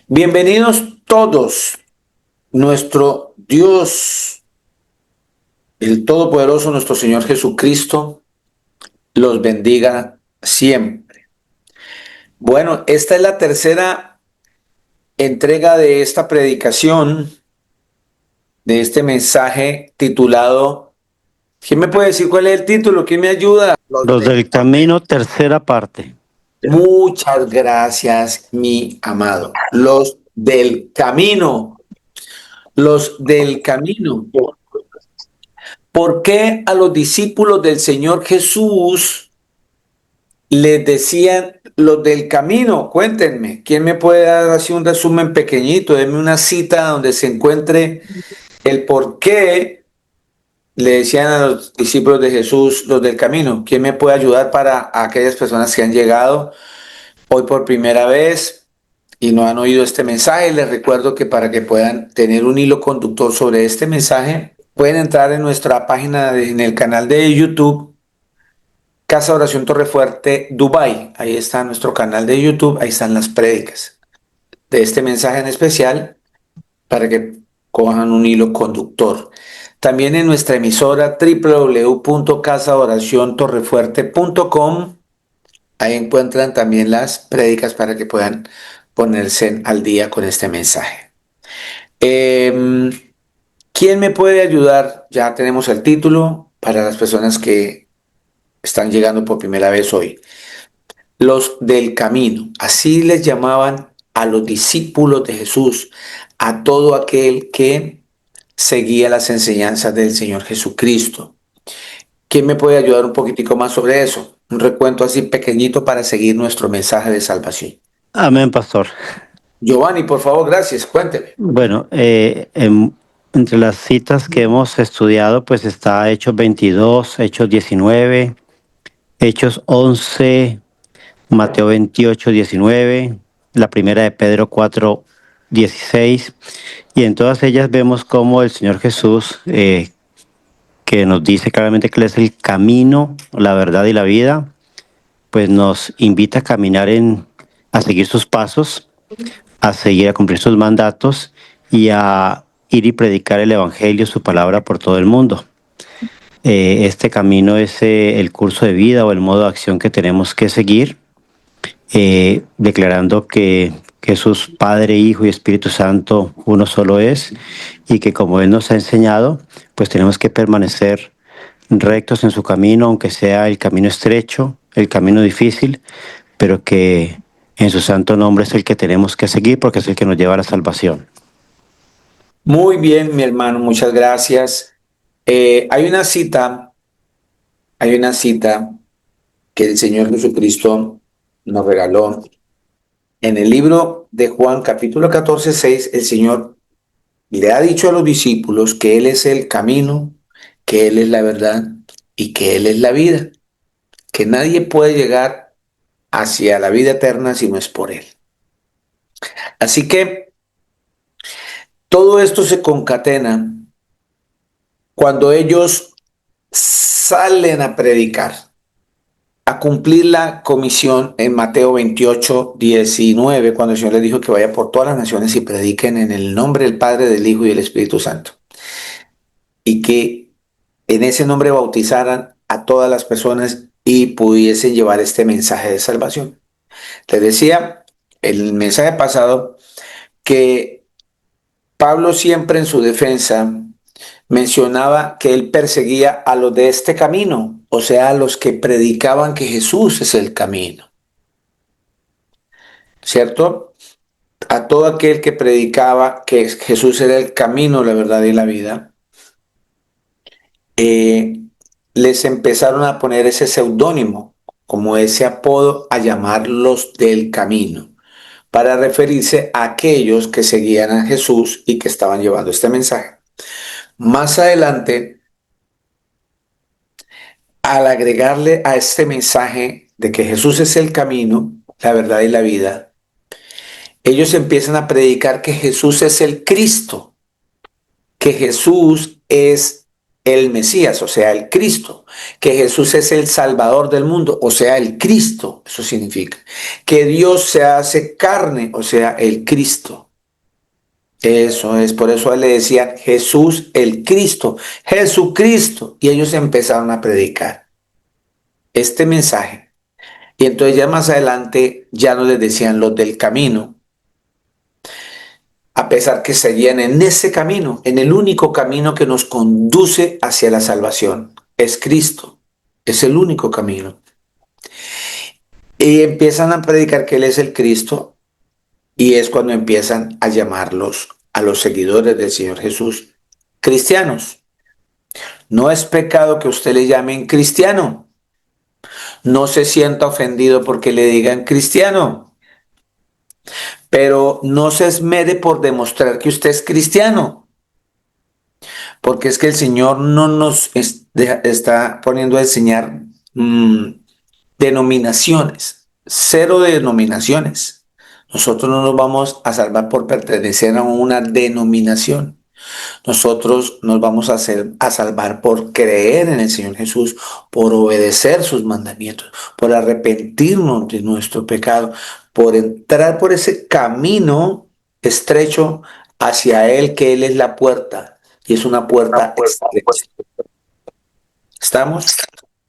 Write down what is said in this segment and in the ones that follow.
Bienvenidos todos. Nuestro Dios, el Todopoderoso, nuestro Señor Jesucristo, los bendiga siempre. Bueno, esta es la tercera entrega de esta predicación, de este mensaje titulado. ¿Quién me puede decir cuál es el título? ¿Quién me ayuda? Los del camino, tercera parte. Muchas gracias, mi amado. Los del camino. Los del camino. ¿Por qué a los discípulos del Señor Jesús les decían los del camino? Cuéntenme, ¿quién me puede dar así un resumen pequeñito? Denme una cita donde se encuentre el por qué le decían a los discípulos de Jesús los del camino. ¿Quién me puede ayudar para aquellas personas que han llegado hoy por primera vez y no han oído este mensaje? Les recuerdo que para que puedan tener un hilo conductor sobre este mensaje, pueden entrar en nuestra página, en el canal de YouTube, Casa Oración Torrefuerte Dubai. Ahí está nuestro canal de YouTube, ahí están las prédicas de este mensaje en especial para que cojan un hilo conductor. También en nuestra emisora www.casaoraciontorrefuerte.com, ahí encuentran también las prédicas para que puedan ponerse al día con este mensaje. ¿Quién me puede ayudar? Ya tenemos el título para las personas que están llegando por primera vez hoy. Los del camino, así les llamaban a los discípulos de Jesús, a todo aquel que seguía las enseñanzas del Señor Jesucristo. ¿Quién me puede ayudar un poquitico más sobre eso? Un recuento así pequeñito para seguir nuestro mensaje de salvación. Amén, pastor. Giovanni, por favor, gracias, cuénteme. Bueno, entre las citas que hemos estudiado, pues está Hechos 22, Hechos 19, Hechos 11, Mateo 28, 19, la primera de Pedro 4, 16. Y en todas ellas vemos cómo el Señor Jesús, que nos dice claramente que Él es el camino, la verdad y la vida, pues nos invita a caminar a seguir sus pasos, a seguir, a cumplir sus mandatos y a ir y predicar el Evangelio, su palabra por todo el mundo. Este camino es el curso de vida o el modo de acción que tenemos que seguir, declarando que Jesús, Padre, Hijo y Espíritu Santo, uno solo es, y que como Él nos ha enseñado, pues tenemos que permanecer rectos en su camino, aunque sea el camino estrecho, el camino difícil, pero que en su santo nombre es el que tenemos que seguir porque es el que nos lleva a la salvación. Muy bien, mi hermano, muchas gracias. Hay una cita que el Señor Jesucristo nos regaló. En el libro de Juan, capítulo 14, 6, el Señor le ha dicho a los discípulos que Él es el camino, que Él es la verdad y que Él es la vida, que nadie puede llegar hacia la vida eterna si no es por Él. Así que todo esto se concatena cuando ellos salen a predicar, a cumplir la comisión en Mateo 28, 19, cuando el Señor les dijo que vaya por todas las naciones y prediquen en el nombre del Padre, del Hijo y del Espíritu Santo. Y que en ese nombre bautizaran a todas las personas y pudiesen llevar este mensaje de salvación. Les decía el mensaje pasado que Pablo siempre en su defensa mencionaba que él perseguía a los de este camino, o sea, a los que predicaban que Jesús es el camino, ¿cierto? A todo aquel que predicaba que Jesús era el camino, la verdad y la vida, eh, les empezaron a poner ese seudónimo, como ese apodo, a llamarlos del camino, para referirse a aquellos que seguían a Jesús y que estaban llevando este mensaje. Más adelante, al agregarle a este mensaje de que Jesús es el camino, la verdad y la vida, ellos empiezan a predicar que Jesús es el Cristo, que Jesús es el Mesías, o sea, el Cristo, que Jesús es el Salvador del mundo, o sea, el Cristo, eso significa, que Dios se hace carne, o sea, el Cristo. Eso es, por eso le decían Jesús el Cristo, Jesucristo, y ellos empezaron a predicar este mensaje. Y entonces ya más adelante ya no les decían los del camino, a pesar que seguían en ese camino, en el único camino que nos conduce hacia la salvación. Es Cristo, es el único camino. Y empiezan a predicar que Él es el Cristo y es cuando empiezan a llamarlos a los seguidores del Señor Jesús cristianos. No es pecado que usted le llamen cristiano. No se sienta ofendido porque le digan cristiano, pero no se esmere por demostrar que usted es cristiano. Porque es que el Señor no nos está poniendo a enseñar denominaciones, cero denominaciones. Nosotros no nos vamos a salvar por pertenecer a una denominación. Nosotros nos vamos a salvar por creer en el Señor Jesús, por obedecer sus mandamientos, por arrepentirnos de nuestro pecado, por entrar por ese camino estrecho hacia Él, que Él es la puerta, y es una puerta estrecha. ¿Estamos?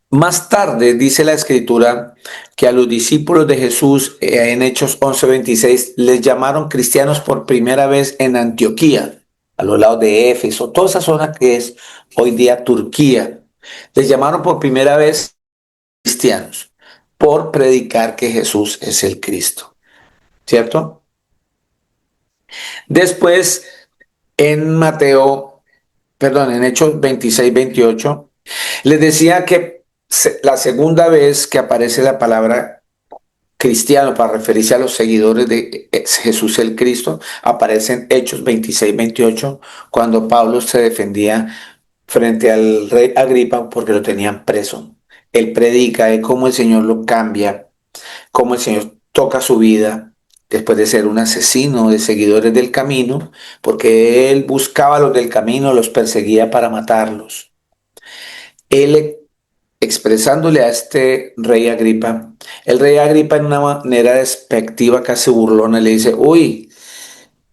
Más tarde dice la escritura que a los discípulos de Jesús en Hechos 11:26 les llamaron cristianos por primera vez en Antioquía, a los lados de Éfeso, toda esa zona que es hoy día Turquía. Les llamaron por primera vez cristianos por predicar que Jesús es el Cristo, ¿cierto? Después en en Hechos 26:28, les decía que la segunda vez que aparece la palabra cristiano para referirse a los seguidores de Jesús el Cristo, aparece en Hechos 26:28, cuando Pablo se defendía frente al rey Agripa porque lo tenían preso. Él predica de cómo el Señor lo cambia, cómo el Señor toca su vida después de ser un asesino de seguidores del camino, porque él buscaba a los del camino, los perseguía para matarlos. Él expresándole a este rey Agripa, el rey Agripa en una manera despectiva, casi burlona, le dice, uy,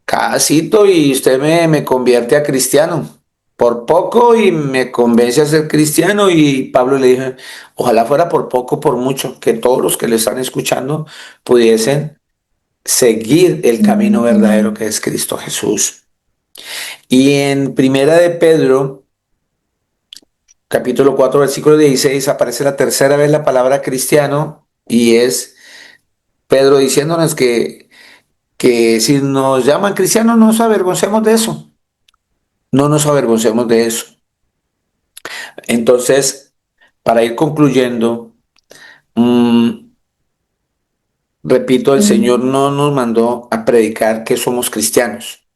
casito y usted me convierte a cristiano. Por poco y me convence a ser cristiano y Pablo le dijo, ojalá fuera por poco, por mucho, que todos los que le están escuchando pudiesen seguir el camino verdadero que es Cristo Jesús. Y en Primera de Pedro, capítulo 4 versículo 16 aparece la tercera vez la palabra cristiano y es Pedro diciéndonos que si nos llaman cristianos no nos avergoncemos de eso, no nos avergoncemos de eso. Entonces, para ir concluyendo, repito, el Señor no nos mandó a predicar que somos cristianos.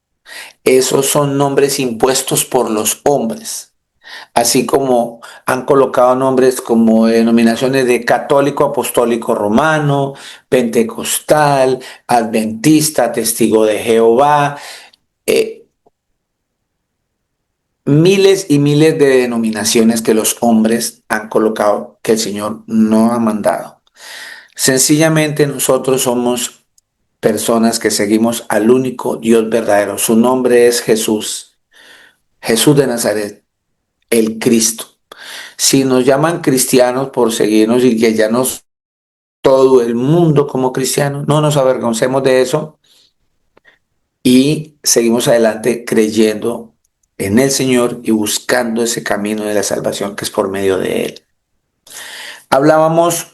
Esos son nombres impuestos por los hombres. Así como han colocado nombres como denominaciones de católico, apostólico romano, pentecostal, adventista, testigo de Jehová, eh, miles y miles de denominaciones que los hombres han colocado que el Señor no ha mandado. Sencillamente nosotros somos personas que seguimos al único Dios verdadero. Su nombre es Jesús, Jesús de Nazaret, el Cristo. Si nos llaman cristianos por seguirnos y que ya nos todo el mundo como cristianos, no nos avergoncemos de eso y seguimos adelante creyendo en el Señor y buscando ese camino de la salvación que es por medio de Él. Hablábamos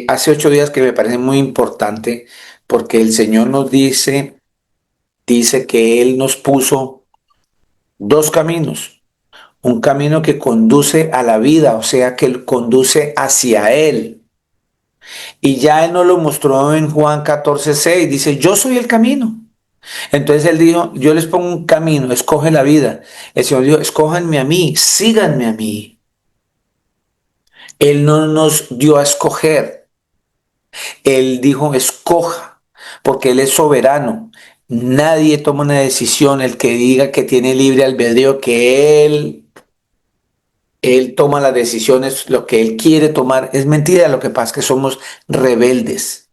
hace 8 días que me parece muy importante porque el Señor nos dice que Él nos puso dos caminos. Un camino que conduce a la vida, o sea, que conduce hacia Él. Y ya Él nos lo mostró en Juan 14:6. Dice, yo soy el camino. Entonces Él dijo, yo les pongo un camino, escoge la vida. El Señor dijo, escójanme a mí, síganme a mí. Él no nos dio a escoger. Él dijo, escoja, porque Él es soberano. Nadie toma una decisión, el que diga que tiene libre albedrío, que él toma las decisiones, lo que él quiere tomar, es mentira. Lo que pasa es que somos rebeldes,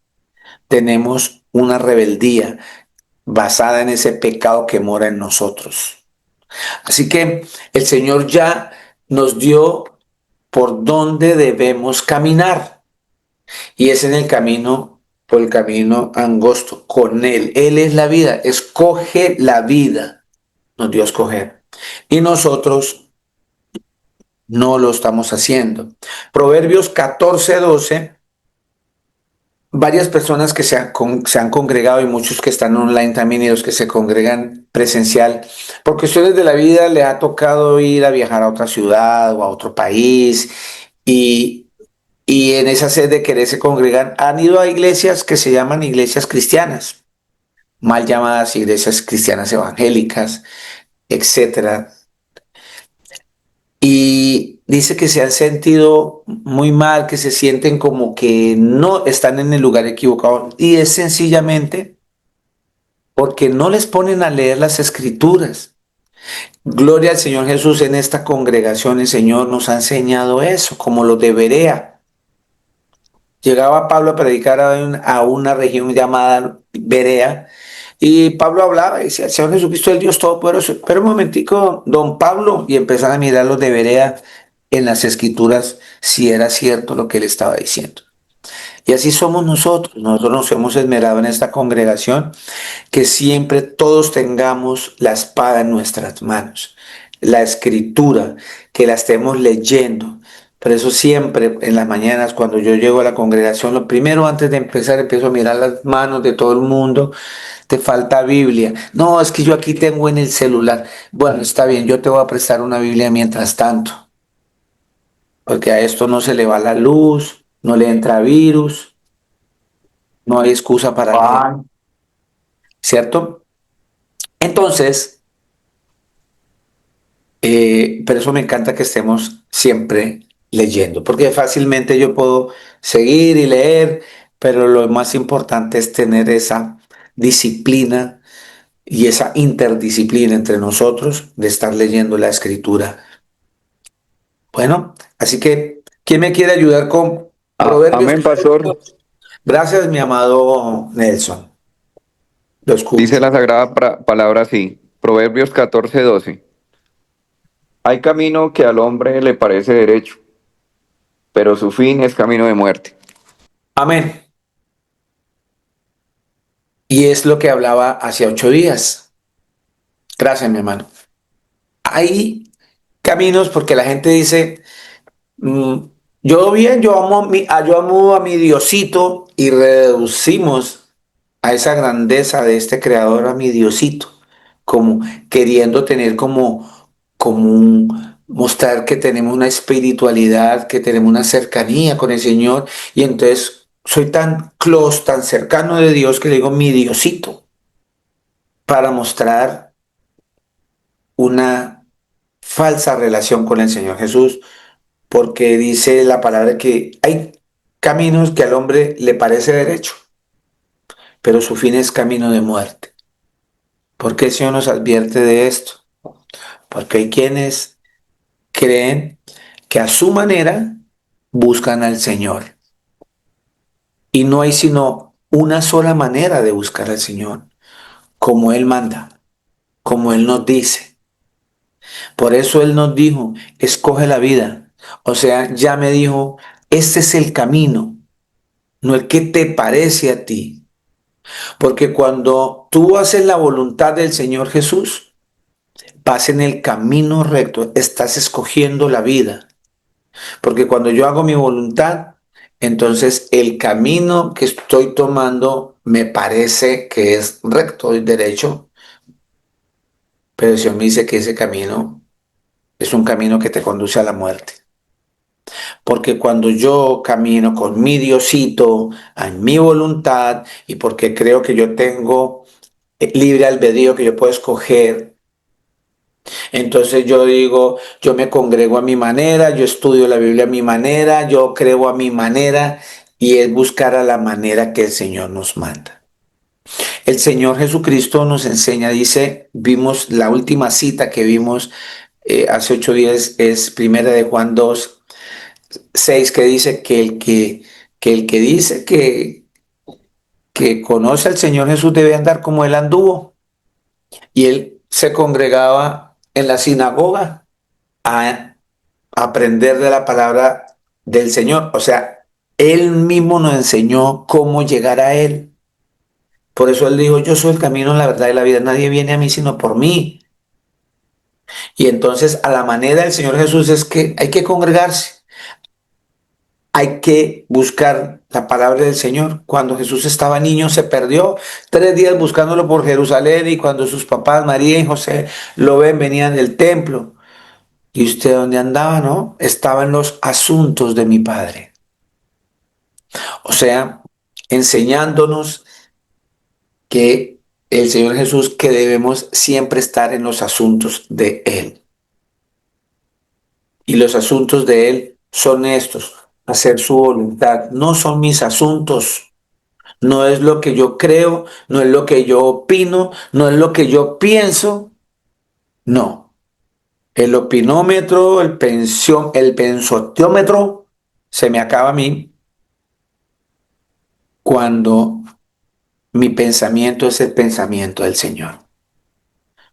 tenemos una rebeldía basada en ese pecado que mora en nosotros. Así que el Señor ya nos dio por dónde debemos caminar y es en el camino, por el camino angosto, con Él. Él es la vida, escoge la vida, nos dio a escoger. Y nosotros no lo estamos haciendo. Proverbios 14:12. Varias personas que se han congregado y muchos que están online también y los que se congregan presencial, por cuestiones de la vida le ha tocado ir a viajar a otra ciudad o a otro país y, y en esa sed de quererse congregar han ido a iglesias que se llaman iglesias cristianas, mal llamadas iglesias cristianas evangélicas, etcétera. Y dice que se han sentido muy mal, que se sienten como que no están en el lugar equivocado. Y es sencillamente porque no les ponen a leer las escrituras. Gloria al Señor Jesús, en esta congregación el Señor nos ha enseñado eso, como lo de Berea. Llegaba Pablo a predicar a una región llamada Berea y Pablo hablaba y decía, el Señor Jesucristo es el Dios Todopoderoso. Pero un momentico, don Pablo, y empezaron a mirar los de Berea en las escrituras si era cierto lo que él estaba diciendo. Y así somos nosotros. Nosotros nos hemos esmerado en esta congregación que siempre todos tengamos la espada en nuestras manos, la escritura, que la estemos leyendo. Por eso siempre en las mañanas cuando yo llego a la congregación, lo primero antes de empezar empiezo a mirar las manos de todo el mundo. Te falta Biblia. No, es que yo aquí tengo en el celular. Bueno, está bien, yo te voy a prestar una Biblia mientras tanto, porque a esto no se le va la luz, no le entra virus, no hay excusa para leer, ¿cierto? Entonces, pero eso me encanta que estemos siempre leyendo, porque fácilmente yo puedo seguir y leer, pero lo más importante es tener esa disciplina y esa interdisciplina entre nosotros de estar leyendo la escritura. Bueno, así que, ¿quién me quiere ayudar con Proverbios Amén, pastor. 14? Gracias, mi amado Nelson. Lo Dice escucho. la sagrada palabra así, Proverbios 14:12. Hay camino que al hombre le parece derecho, pero su fin es camino de muerte. Amén. Y es lo que hablaba hace 8 días. Gracias, mi hermano. Hay caminos porque la gente dice, mm, yo bien, yo amo a mi Diosito y reducimos a esa grandeza de este creador a mi Diosito, como queriendo tener como mostrar que tenemos una espiritualidad, que tenemos una cercanía con el Señor y entonces soy tan close, tan cercano de Dios que le digo mi Diosito para mostrar una falsa relación con el Señor Jesús, porque dice la palabra que hay caminos que al hombre le parece derecho, pero su fin es camino de muerte. ¿Por qué el Señor nos advierte de esto? Porque hay quienes creen que a su manera buscan al Señor. Y no hay sino una sola manera de buscar al Señor, como Él manda, como Él nos dice. Por eso Él nos dijo, escoge la vida. O sea, ya me dijo, este es el camino, no el que te parece a ti. Porque cuando tú haces la voluntad del Señor Jesús, vas en el camino recto, estás escogiendo la vida. Porque cuando yo hago mi voluntad, entonces el camino que estoy tomando me parece que es recto y derecho, pero el Señor me dice que ese camino es un camino que te conduce a la muerte. Porque cuando yo camino con mi Diosito, en mi voluntad, y porque creo que yo tengo libre albedrío, que yo puedo escoger, entonces yo digo, yo me congrego a mi manera, yo estudio la Biblia a mi manera, yo creo a mi manera, y es buscar a la manera que el Señor nos manda. El Señor Jesucristo nos enseña, dice, vimos la última cita que vimos hace 8 días, es primera de Juan 2:6, que dice que el que dice que conoce al Señor Jesús debe andar como él anduvo. Y él se congregaba en la sinagoga a aprender de la palabra del Señor. O sea, él mismo nos enseñó cómo llegar a él. Por eso él dijo, yo soy el camino, la verdad y la vida. Nadie viene a mí sino por mí. Y entonces a la manera del Señor Jesús es que hay que congregarse. Hay que buscar la palabra del Señor. Cuando Jesús estaba niño se perdió 3 días buscándolo por Jerusalén, y cuando sus papás, María y José, lo ven, venían del templo. ¿Y usted dónde andaba, no? Estaba en los asuntos de mi Padre. O sea, enseñándonos que el Señor Jesús, que debemos siempre estar en los asuntos de Él. Y los asuntos de Él son estos: hacer su voluntad. No son mis asuntos. No es lo que yo creo, no es lo que yo opino, no es lo que yo pienso. No. El opinómetro, el pensociómetro se me acaba a mí cuando mi pensamiento es el pensamiento del Señor.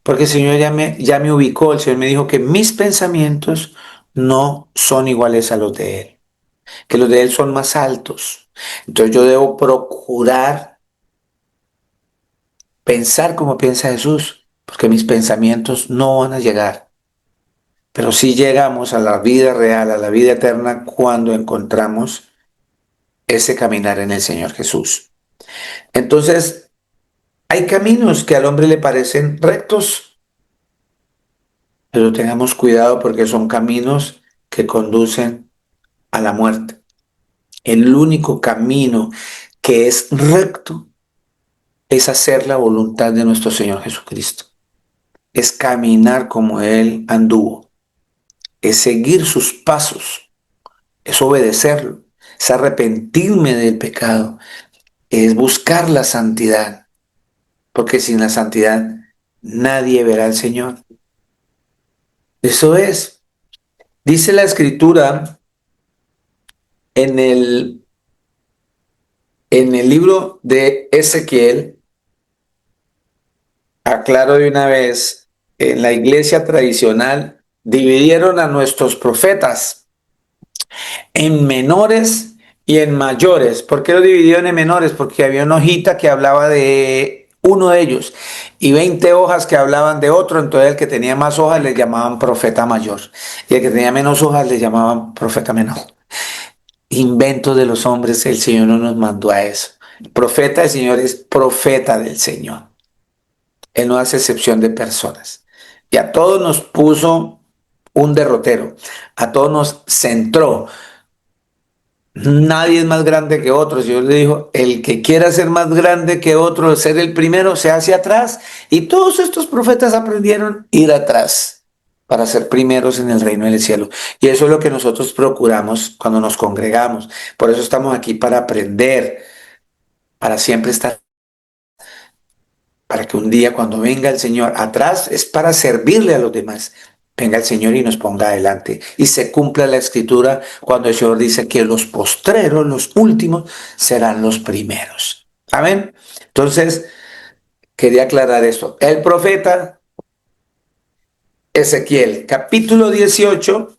Porque el Señor ya me ubicó, el Señor me dijo que mis pensamientos no son iguales a los de Él, que los de Él son más altos. Entonces yo debo procurar pensar como piensa Jesús, porque mis pensamientos no van a llegar. Pero sí llegamos a la vida real, a la vida eterna, cuando encontramos ese caminar en el Señor Jesús. Entonces, hay caminos que al hombre le parecen rectos, pero tengamos cuidado porque son caminos que conducen a la muerte. El único camino que es recto es hacer la voluntad de nuestro Señor Jesucristo. Es caminar como Él anduvo. Es seguir sus pasos. Es obedecerlo. Es arrepentirme del pecado. Es buscar la santidad. Porque sin la santidad nadie verá al Señor. Eso es. Dice la Escritura en el libro de Ezequiel, aclaro de una vez, en la iglesia tradicional dividieron a nuestros profetas en menores y en mayores. ¿Por qué lo dividieron en menores? Porque había una hojita que hablaba de uno de ellos y 20 hojas que hablaban de otro. Entonces el que tenía más hojas le llamaban profeta mayor, y el que tenía menos hojas le llamaban profeta menor. Invento de los hombres, el Señor no nos mandó a eso. El profeta del Señor es profeta del Señor. Él no hace excepción de personas. Y a todos nos puso un derrotero. A todos nos centró. Nadie es más grande que otro. El Señor le dijo, el que quiera ser más grande que otro, ser el primero, se hace atrás. Y todos estos profetas aprendieron a ir atrás para ser primeros en el reino del cielo. Y eso es lo que nosotros procuramos cuando nos congregamos. Por eso estamos aquí, para aprender, para siempre estar, para que un día cuando venga el Señor atrás, es para servirle a los demás. Venga el Señor y nos ponga adelante. Y se cumpla la Escritura cuando el Señor dice que los postreros, los últimos, serán los primeros. Amén. Entonces, quería aclarar esto. El profeta Ezequiel, capítulo 18,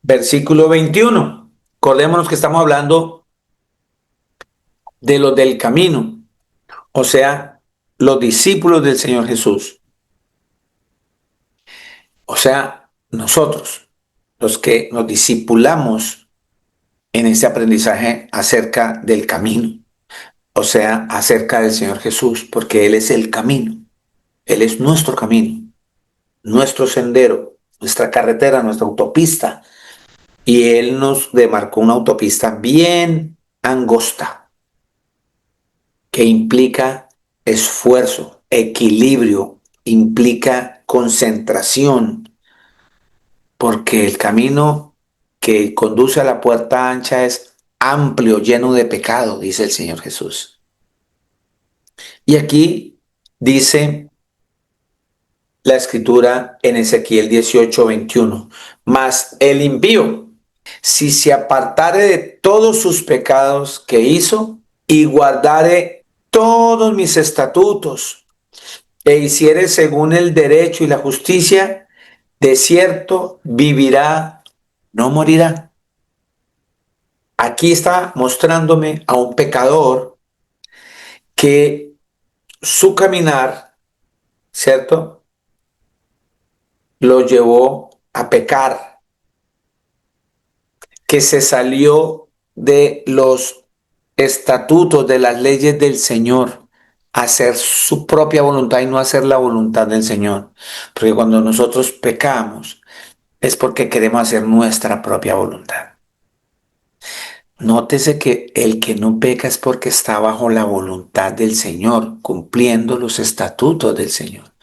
versículo 21. Acordémonos que estamos hablando de los del camino, o sea, los discípulos del Señor Jesús. O sea, nosotros, los que nos discipulamos en ese aprendizaje acerca del camino, o sea, acerca del Señor Jesús, porque Él es el camino, Él es nuestro camino, nuestro sendero, nuestra carretera, nuestra autopista, y Él nos demarcó una autopista bien angosta, que implica esfuerzo, equilibrio, implica concentración, porque el camino que conduce a la puerta ancha es amplio, lleno de pecado, dice el Señor Jesús. Y aquí dice la escritura en Ezequiel 18:21, mas el impío, si se apartare de todos sus pecados que hizo y guardare todos mis estatutos e hiciere según el derecho y la justicia, de cierto vivirá, no morirá. Aquí está mostrándome a un pecador que su caminar, ¿cierto?, lo llevó a pecar, que se salió de los estatutos, de las leyes del Señor, a hacer su propia voluntad y no hacer la voluntad del Señor. Porque cuando nosotros pecamos es porque queremos hacer nuestra propia voluntad. Nótese que el que no peca es porque está bajo la voluntad del Señor, cumpliendo los estatutos del Señor,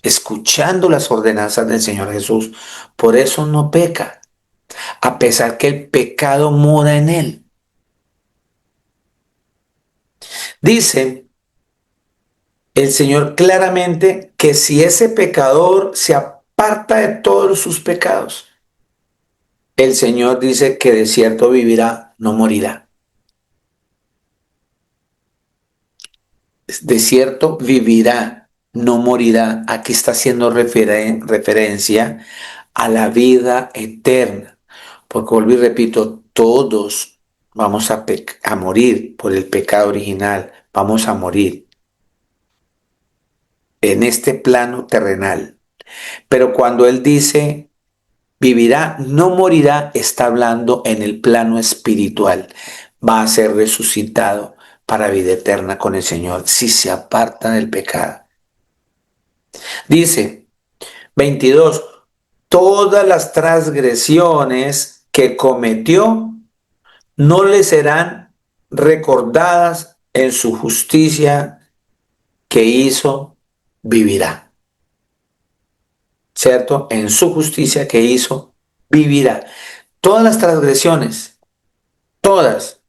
escuchando las ordenanzas del Señor Jesús. Por eso no peca, a pesar que el pecado mora en él. Dice el Señor claramente que si ese pecador se aparta de todos sus pecados, el Señor dice que de cierto vivirá, no morirá. De cierto vivirá, no morirá. Aquí está haciendo referencia a la vida eterna. Porque vuelvo y repito, todos vamos a morir por el pecado original. Vamos a morir en este plano terrenal. Pero cuando Él dice vivirá, no morirá, está hablando en el plano espiritual. Va a ser resucitado para vida eterna con el Señor si se aparta del pecado. Dice 22, todas las transgresiones que cometió no le serán recordadas, en su justicia que hizo, vivirá. ¿Cierto? En su justicia que hizo, vivirá. Todas las transgresiones, todas,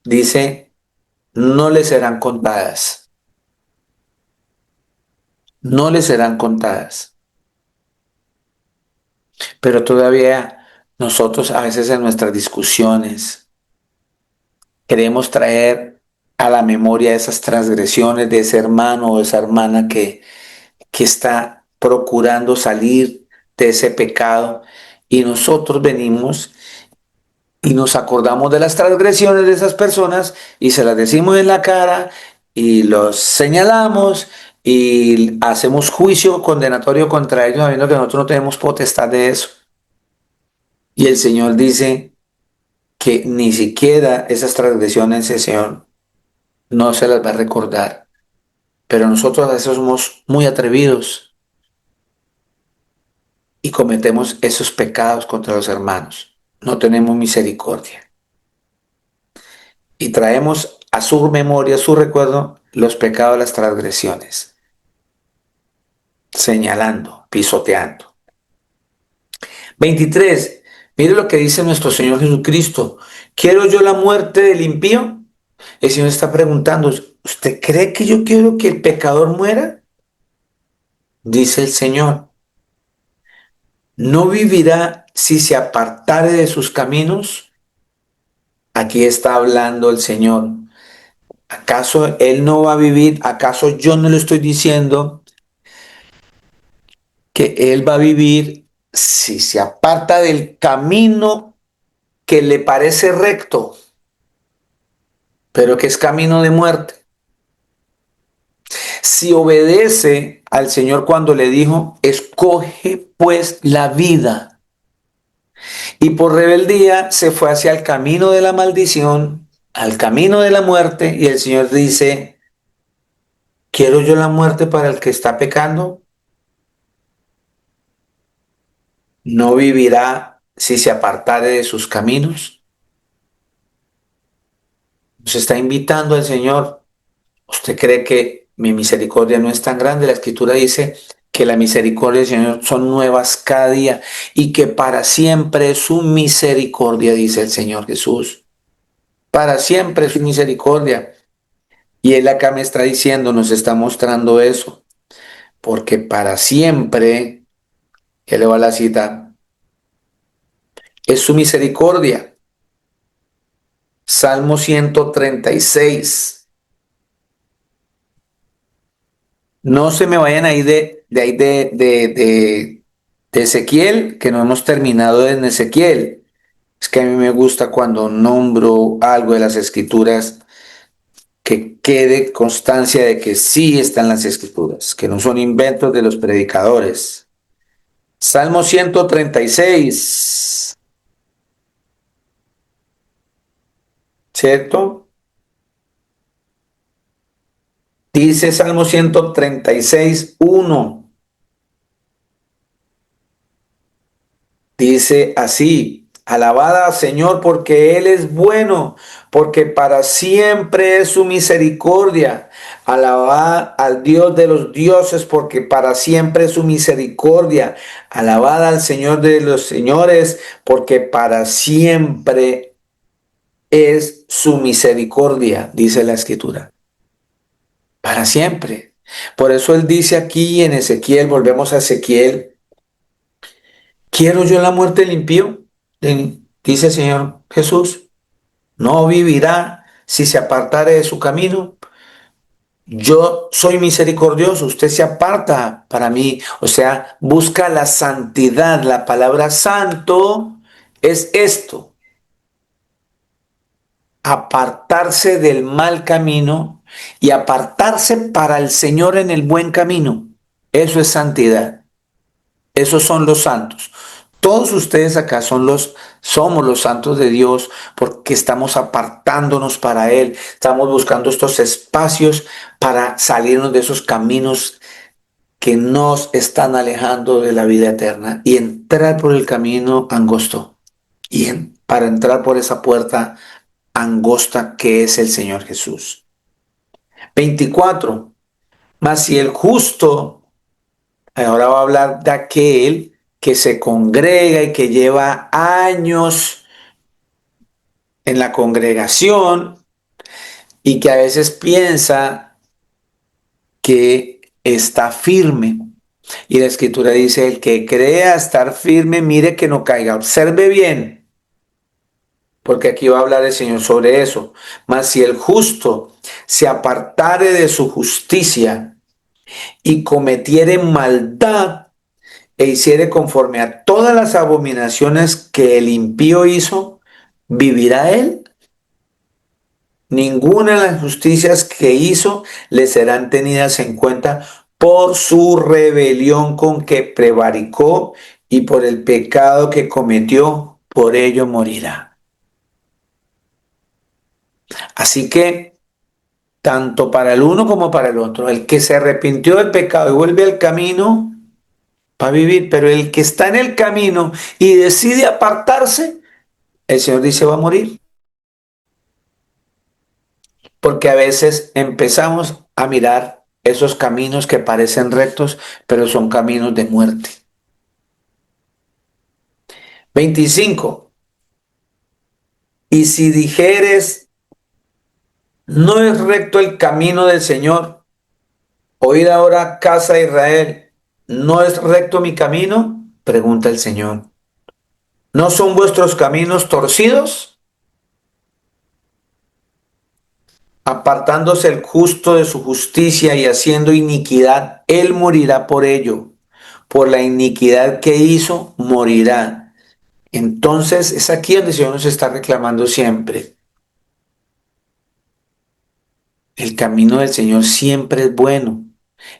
dice, no le serán contadas. No le serán contadas. Pero todavía nosotros a veces en nuestras discusiones queremos traer a la memoria esas transgresiones de ese hermano o esa hermana que está procurando salir de ese pecado, y nosotros venimos y nos acordamos de las transgresiones de esas personas y se las decimos en la cara y los señalamos y hacemos juicio condenatorio contra ellos, sabiendo que nosotros no tenemos potestad de eso. Y el Señor dice que ni siquiera esas transgresiones el Señor no se las va a recordar. Pero nosotros a veces somos muy atrevidos y cometemos esos pecados contra los hermanos. No tenemos misericordia. Y traemos a su memoria, a su recuerdo, los pecados, las transgresiones. Señalando, pisoteando. 23. Mire lo que dice nuestro Señor Jesucristo. ¿Quiero yo la muerte del impío? El Señor está preguntando, ¿usted cree que yo quiero que el pecador muera? Dice el Señor, ¿no vivirá si se apartare de sus caminos? Aquí está hablando el Señor. ¿Acaso Él no va a vivir? ¿Acaso yo no le estoy diciendo que Él va a vivir si se aparta del camino que le parece recto, pero que es camino de muerte? Si obedece al Señor cuando le dijo, escoge pues la vida, y por rebeldía se fue hacia el camino de la maldición, al camino de la muerte, y el Señor dice, ¿quiero yo la muerte para el que está pecando? ¿No vivirá si se apartare de sus caminos? Nos está invitando el Señor. ¿Usted cree que mi misericordia no es tan grande? La Escritura dice que la misericordia del Señor son nuevas cada día y que para siempre es su misericordia, dice el Señor Jesús. Para siempre es su misericordia. Y Él acá me está diciendo, nos está mostrando eso, porque para siempre, ya le va la cita, es su misericordia. Salmo 136. No se me vayan ahí de Ezequiel, que no hemos terminado en Ezequiel. Es que a mí me gusta cuando nombro algo de las escrituras que quede constancia de que sí están las escrituras, que no son inventos de los predicadores. Salmo 136, ¿cierto? Dice Salmo 136, 1. Dice así: alabada al Señor porque Él es bueno, porque para siempre es su misericordia. Alabad al Dios de los dioses porque para siempre es su misericordia. Alabad al Señor de los señores porque para siempre es su misericordia, dice la Escritura. Para siempre. Por eso Él dice aquí en Ezequiel, volvemos a Ezequiel: ¿quiero yo la muerte del impío? Dice el Señor Jesús. No vivirá si se apartare de su camino. Yo soy misericordioso, usted se aparta para mí, o sea, busca la santidad. La palabra santo es esto: apartarse del mal camino y apartarse para el Señor en el buen camino. Eso es santidad. Esos son los santos. Todos ustedes acá somos los santos de Dios porque estamos apartándonos para Él. Estamos buscando estos espacios para salirnos de esos caminos que nos están alejando de la vida eterna y entrar por el camino angosto. Para entrar por esa puerta angosta que es el Señor Jesús. 24. Mas si el justo, ahora va a hablar de aquel que se congrega y que lleva años en la congregación y que a veces piensa que está firme. Y la Escritura dice: el que crea estar firme, mire que no caiga. Observe bien, porque aquí va a hablar el Señor sobre eso. Mas si el justo se apartare de su justicia y cometiere maldad e hiciere conforme a todas las abominaciones que el impío hizo, ¿vivirá él? Ninguna de las justicias que hizo le serán tenidas en cuenta por su rebelión con que prevaricó y por el pecado que cometió, por ello morirá. Así que, tanto para el uno como para el otro, el que se arrepintió del pecado y vuelve al camino, va a vivir, pero el que está en el camino y decide apartarse, el Señor dice va a morir. Porque a veces empezamos a mirar esos caminos que parecen rectos, pero son caminos de muerte. 25. Y si dijeres, no es recto el camino del Señor, oíd ahora, casa de Israel, ¿no es recto mi camino? Pregunta el Señor. ¿No son vuestros caminos torcidos? Apartándose el justo de su justicia y haciendo iniquidad, él morirá por ello. Por la iniquidad que hizo, morirá. Entonces es aquí donde el Señor nos está reclamando siempre. El camino del Señor siempre es bueno.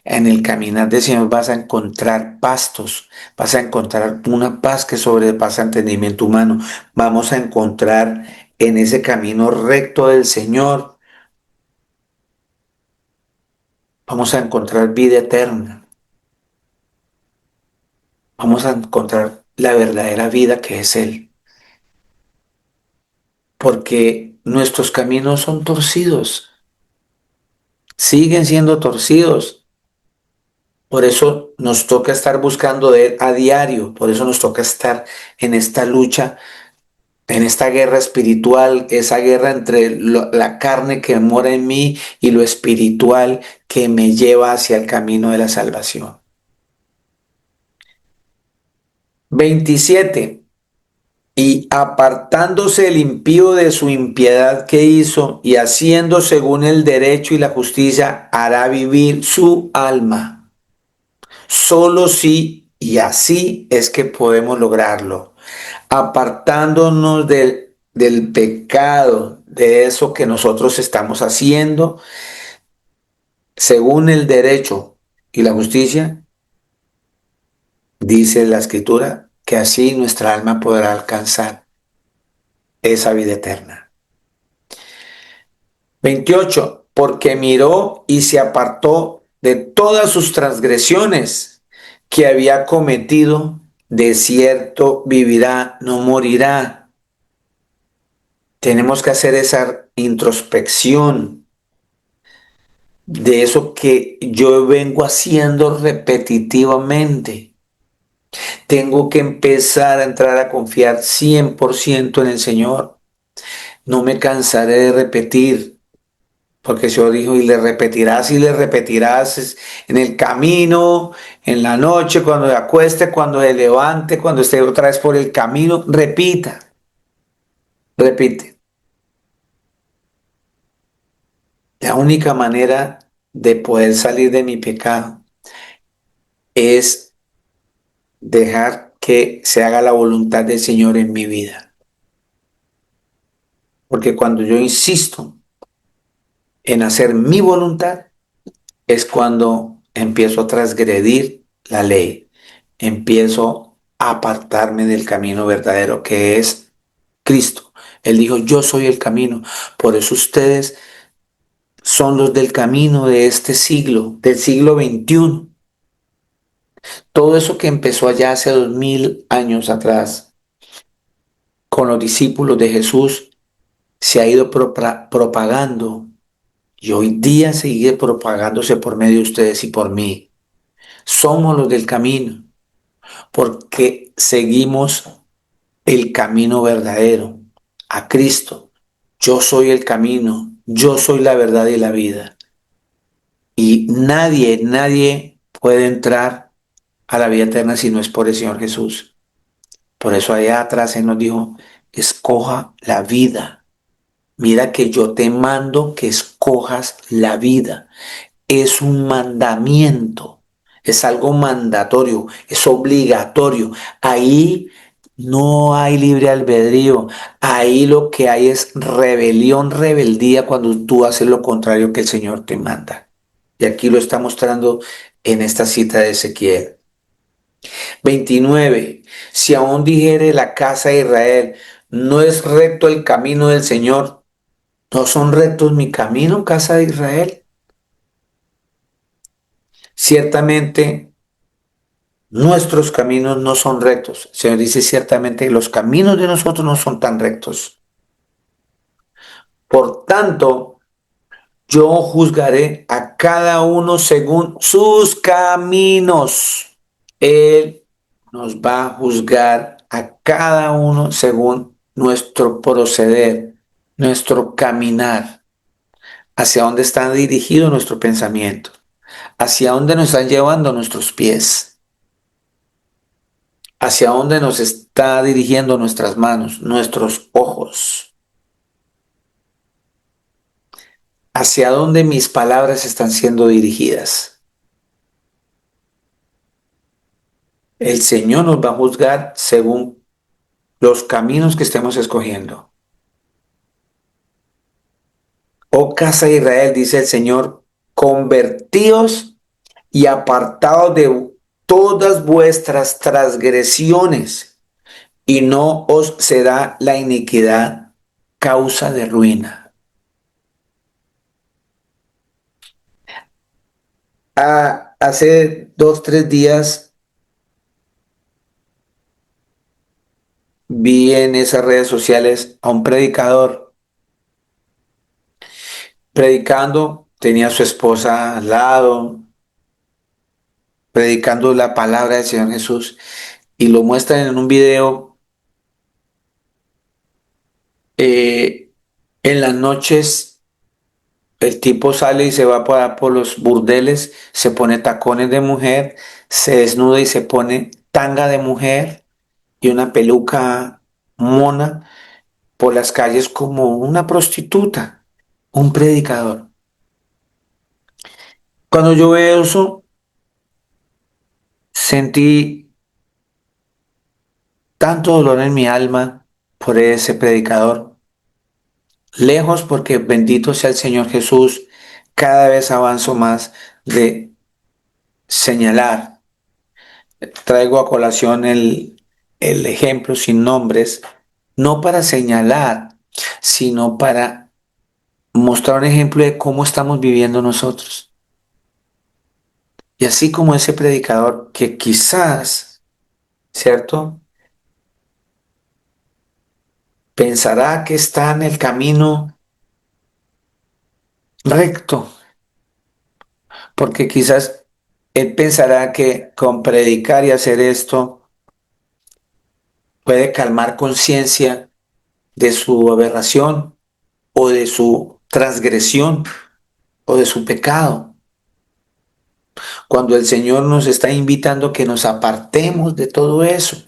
En el caminar del Señor vas a encontrar pastos, vas a encontrar una paz que sobrepasa entendimiento humano. Vamos a encontrar en ese camino recto del Señor, vamos a encontrar vida eterna. Vamos a encontrar la verdadera vida que es Él. Porque nuestros caminos son torcidos, siguen siendo torcidos. Por eso nos toca estar buscando de Él a diario, por eso nos toca estar en esta lucha, en esta guerra espiritual, esa guerra entre la carne que mora en mí y lo espiritual que me lleva hacia el camino de la salvación. 27. Y apartándose el impío de su impiedad que hizo, y haciendo según el derecho y la justicia, hará vivir su alma. Solo sí, y así es que podemos lograrlo. Apartándonos del pecado, de eso que nosotros estamos haciendo, según el derecho y la justicia, dice la Escritura, que así nuestra alma podrá alcanzar esa vida eterna. 28. Porque miró y se apartó de todas sus transgresiones que había cometido, de cierto vivirá, no morirá. Tenemos que hacer esa introspección de eso que yo vengo haciendo repetitivamente. Tengo que empezar a entrar a confiar 100% en el Señor. No me cansaré de repetir, porque el Señor dijo, y le repetirás en el camino, en la noche, cuando se acueste, cuando se levante, cuando esté otra vez por el camino. Repita, repite. La única manera de poder salir de mi pecado es dejar que se haga la voluntad del Señor en mi vida. Porque cuando yo insisto en hacer mi voluntad, es cuando empiezo a transgredir la ley, empiezo a apartarme del camino verdadero que es Cristo. Él dijo, yo soy el camino. Por eso ustedes son los del camino de este siglo, del siglo XXI. Todo eso que empezó allá hace 2000 años atrás con los discípulos de Jesús se ha ido propagando y hoy día sigue propagándose por medio de ustedes y por mí. Somos los del camino porque seguimos el camino verdadero, a Cristo. Yo soy el camino, yo soy la verdad y la vida. Y nadie puede entrar a la vida eterna si no es por el Señor Jesús. Por eso allá atrás Él nos dijo, escoja la vida. Mira que yo te mando que escojas la vida. Es un mandamiento, es algo mandatorio, es obligatorio. Ahí no hay libre albedrío. Ahí lo que hay es rebelión, rebeldía cuando tú haces lo contrario que el Señor te manda. Y aquí lo está mostrando en esta cita de Ezequiel. 29. Si aún dijere la casa de Israel, no es recto el camino del Señor, no son rectos mi camino, casa de Israel. Ciertamente nuestros caminos no son rectos. El Señor dice ciertamente los caminos de nosotros no son tan rectos. Por tanto, yo juzgaré a cada uno según sus caminos. Él nos va a juzgar a cada uno según nuestro proceder, nuestro caminar, hacia dónde está dirigido nuestro pensamiento, hacia dónde nos están llevando nuestros pies, hacia dónde nos está dirigiendo nuestras manos, nuestros ojos, hacia dónde mis palabras están siendo dirigidas. El Señor nos va a juzgar según los caminos que estemos escogiendo. Oh casa de Israel, dice el Señor, convertíos y apartados de todas vuestras transgresiones, y no os será la iniquidad causa de ruina. Hace 2, 3 días vi en esas redes sociales a un predicador predicando, tenía a su esposa al lado, predicando la palabra del Señor Jesús y lo muestran en un video. En las noches el tipo sale y se va por los burdeles, se pone tacones de mujer, se desnuda y se pone tanga de mujer y una peluca mona por las calles como una prostituta, un predicador. Cuando yo veo eso, sentí tanto dolor en mi alma por ese predicador. Lejos porque bendito sea el Señor Jesús, cada vez avanzo más de señalar. Traigo a colación el ejemplo sin nombres, no para señalar, sino para mostrar un ejemplo de cómo estamos viviendo nosotros. Y así como ese predicador que quizás, ¿cierto? Pensará que está en el camino recto, porque quizás él pensará que con predicar y hacer esto puede calmar conciencia de su aberración o de su transgresión o de su pecado. Cuando el Señor nos está invitando que nos apartemos de todo eso.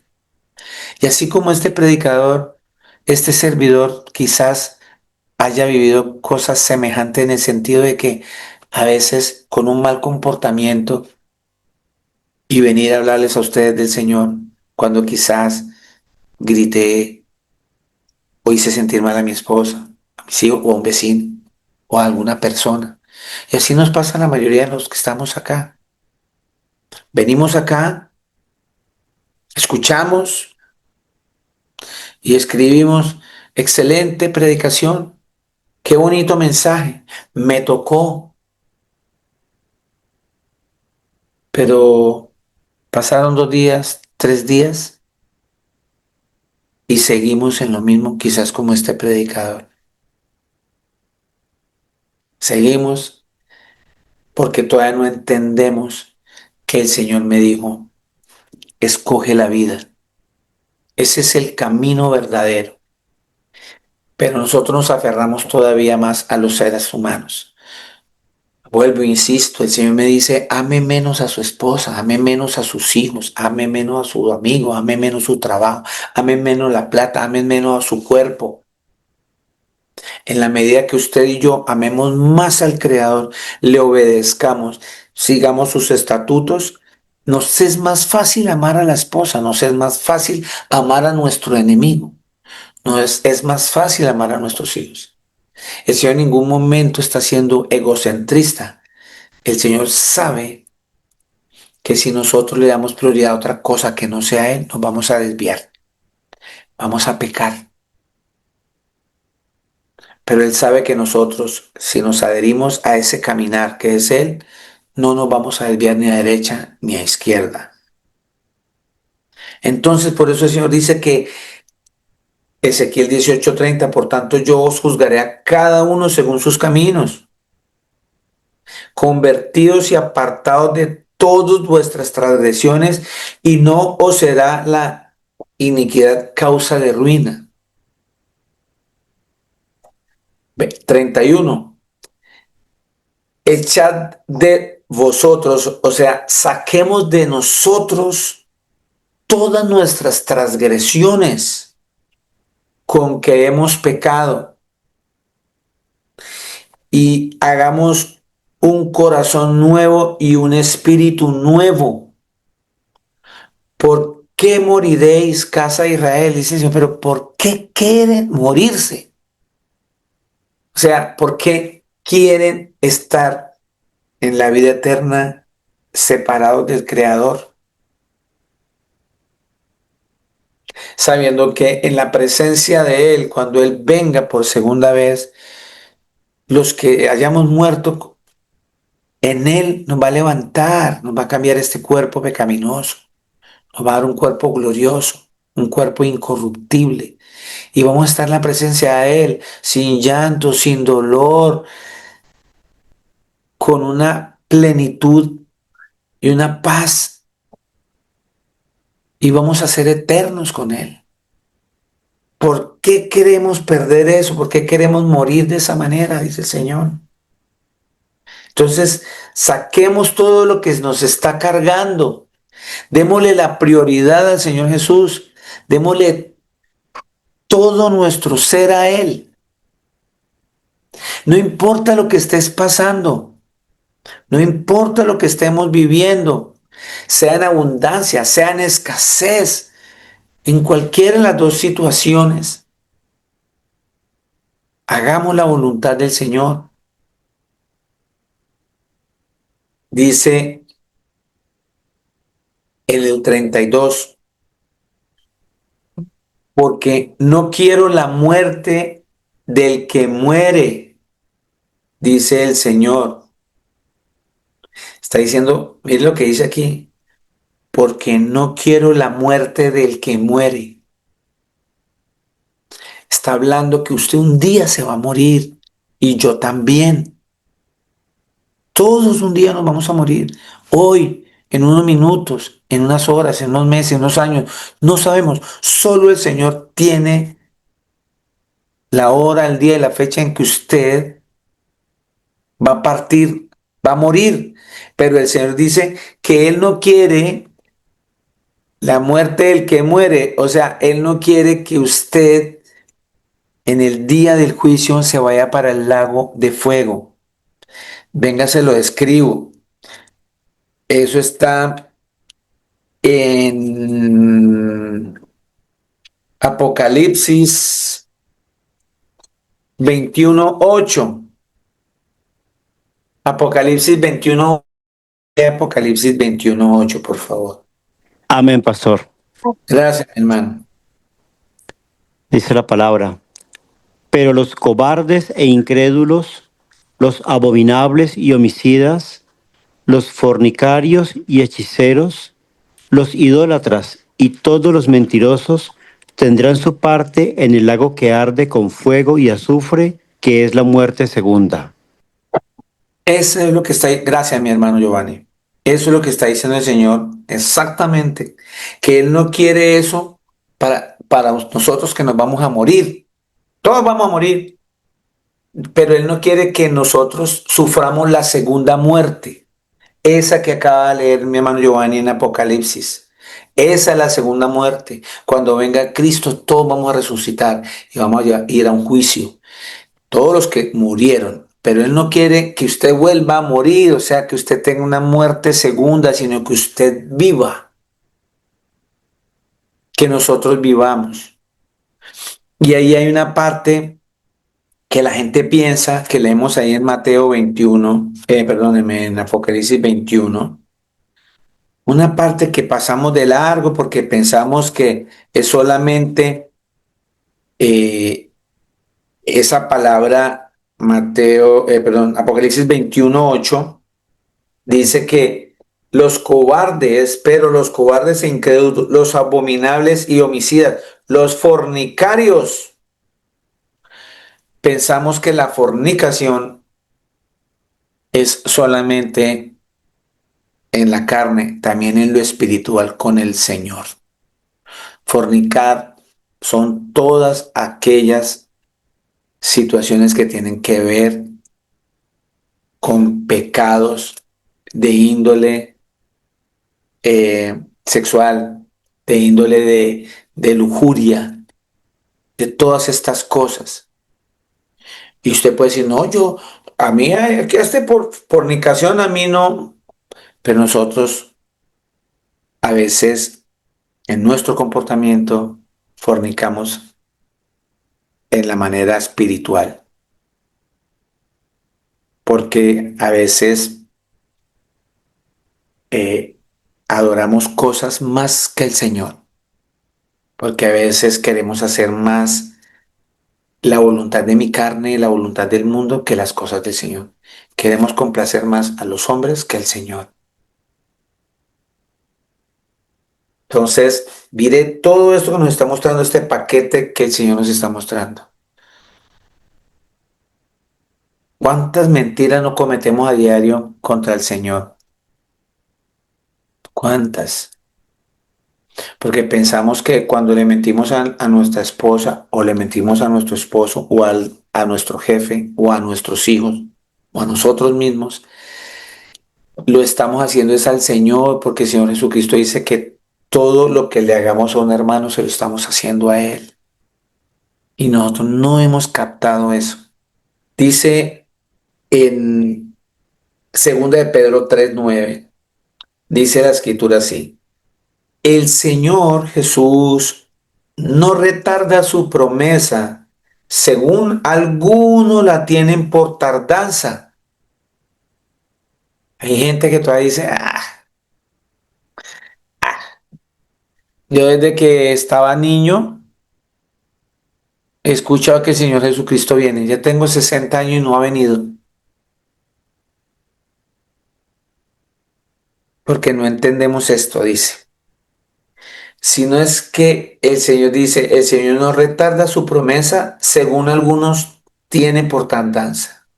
Y así como este predicador, este servidor quizás haya vivido cosas semejantes en el sentido de que a veces con un mal comportamiento y venir a hablarles a ustedes del Señor, cuando quizás grité o hice sentir mal a mi esposa, a mis hijos o a un vecino o a alguna persona. Y así nos pasa a la mayoría de los que estamos acá. Venimos acá, escuchamos y escribimos, excelente predicación, qué bonito mensaje, me tocó, pero pasaron 2 días, 3 días y seguimos en lo mismo, quizás como este predicador. Seguimos porque todavía no entendemos que el Señor me dijo, escoge la vida. Ese es el camino verdadero. Pero nosotros nos aferramos todavía más a los seres humanos. Vuelvo, insisto, el Señor me dice, ame menos a su esposa, ame menos a sus hijos, ame menos a su amigo, ame menos su trabajo, ame menos la plata, ame menos a su cuerpo. En la medida que usted y yo amemos más al Creador, le obedezcamos, sigamos sus estatutos, nos es más fácil amar a la esposa, nos es más fácil amar a nuestro enemigo, es más fácil amar a nuestros hijos. El Señor en ningún momento está siendo egocentrista. El Señor sabe que si nosotros le damos prioridad a otra cosa que no sea Él, nos vamos a desviar, vamos a pecar. Pero Él sabe que nosotros, si nos adherimos a ese caminar que es Él, no nos vamos a desviar ni a derecha ni a izquierda. Entonces, por eso el Señor dice que Ezequiel 18:30, por tanto yo os juzgaré a cada uno según sus caminos, convertidos y apartados de todas vuestras transgresiones, y no os será la iniquidad causa de ruina. 31. Echad de vosotros, o sea, saquemos de nosotros todas nuestras transgresiones con que hemos pecado y hagamos un corazón nuevo y un espíritu nuevo. ¿Por qué moriréis, casa de Israel? Dice el Señor, pero ¿por qué quieren morirse? O sea, ¿por qué quieren estar en la vida eterna separados del Creador? Sabiendo que en la presencia de Él, cuando Él venga por segunda vez, los que hayamos muerto en Él nos va a levantar, nos va a cambiar este cuerpo pecaminoso, nos va a dar un cuerpo glorioso, un cuerpo incorruptible. Y vamos a estar en la presencia de Él, sin llanto, sin dolor, con una plenitud y una paz y vamos a ser eternos con Él. ¿Por qué queremos perder eso? ¿Por qué queremos morir de esa manera? Dice el Señor. Entonces, saquemos todo lo que nos está cargando. Démosle la prioridad al Señor Jesús. Démosle todo nuestro ser a Él. No importa lo que estés pasando. No importa lo que estemos viviendo. Sea en abundancia, sea en escasez. En cualquiera de las dos situaciones. Hagamos la voluntad del Señor. Dice en el 32, porque no quiero la muerte del que muere, dice el Señor. Está diciendo, mire lo que dice aquí, porque no quiero la muerte del que muere. Está hablando que usted un día se va a morir y yo también. Todos un día nos vamos a morir. Hoy, en unos minutos, en unas horas, en unos meses, en unos años, no sabemos. Solo el Señor tiene la hora, el día y la fecha en que usted va a partir, va a morir. Pero el Señor dice que Él no quiere la muerte del que muere. O sea, Él no quiere que usted en el día del juicio se vaya para el lago de fuego. Venga, se lo describo. Eso está en Apocalipsis 21:8. Apocalipsis 21, Apocalipsis 21:8, por favor. Amén, pastor. Gracias, hermano. Dice la palabra. Pero los cobardes e incrédulos, los abominables y homicidas, los fornicarios y hechiceros, los idólatras y todos los mentirosos tendrán su parte en el lago que arde con fuego y azufre, que es la muerte segunda. Eso es lo que está, gracias, mi hermano Giovanni. Eso es lo que está diciendo el Señor, exactamente, que Él no quiere eso para nosotros que nos vamos a morir. Todos vamos a morir, pero Él no quiere que nosotros suframos la segunda muerte, esa que acaba de leer mi hermano Giovanni en Apocalipsis. Esa es la segunda muerte. Cuando venga Cristo, todos vamos a resucitar y vamos a ir a un juicio. Todos los que murieron, pero Él no quiere que usted vuelva a morir, o sea, que usted tenga una muerte segunda, sino que usted viva, que nosotros vivamos. Y ahí hay una parte que la gente piensa, que leemos ahí en Mateo 21, perdóneme, en Apocalipsis 21, una parte que pasamos de largo porque pensamos que es solamente eh, esa palabra, Apocalipsis 21:8. Dice que los cobardes, pero los cobardes e incrédulos, los abominables y homicidas, los fornicarios. Pensamos que la fornicación es solamente en la carne, también en lo espiritual con el Señor. Fornicar son todas aquellas situaciones que tienen que ver con pecados de índole sexual, de índole de lujuria, de todas estas cosas. Y usted puede decir, no, a mí, que este por fornicación, a mí no. Pero nosotros, a veces, en nuestro comportamiento, fornicamos en la manera espiritual. Porque a veces eh, adoramos cosas más que el Señor. Porque a veces queremos hacer más la voluntad de mi carne, la voluntad del mundo, que las cosas del Señor. Queremos complacer más a los hombres que al Señor. Entonces, mire todo esto que nos está mostrando, este paquete que el Señor nos está mostrando. ¿Cuántas mentiras no cometemos a diario contra el Señor? ¿Cuántas? Porque pensamos que cuando le mentimos a nuestra esposa o le mentimos a nuestro esposo o a nuestro jefe o a nuestros hijos o a nosotros mismos, lo estamos haciendo es al Señor, porque el Señor Jesucristo dice que todo lo que le hagamos a un hermano se lo estamos haciendo a Él. Y nosotros no hemos captado eso. Dice en 2 de Pedro 3:9, dice la escritura así: el Señor Jesús no retarda su promesa, según algunos la tienen por tardanza. Hay gente que todavía dice, yo desde que estaba niño he escuchado que el Señor Jesucristo viene. Ya tengo 60 años y no ha venido. Porque no entendemos esto, dice. Sino es que el Señor dice, el Señor no retarda su promesa, según algunos tiene por tardanza,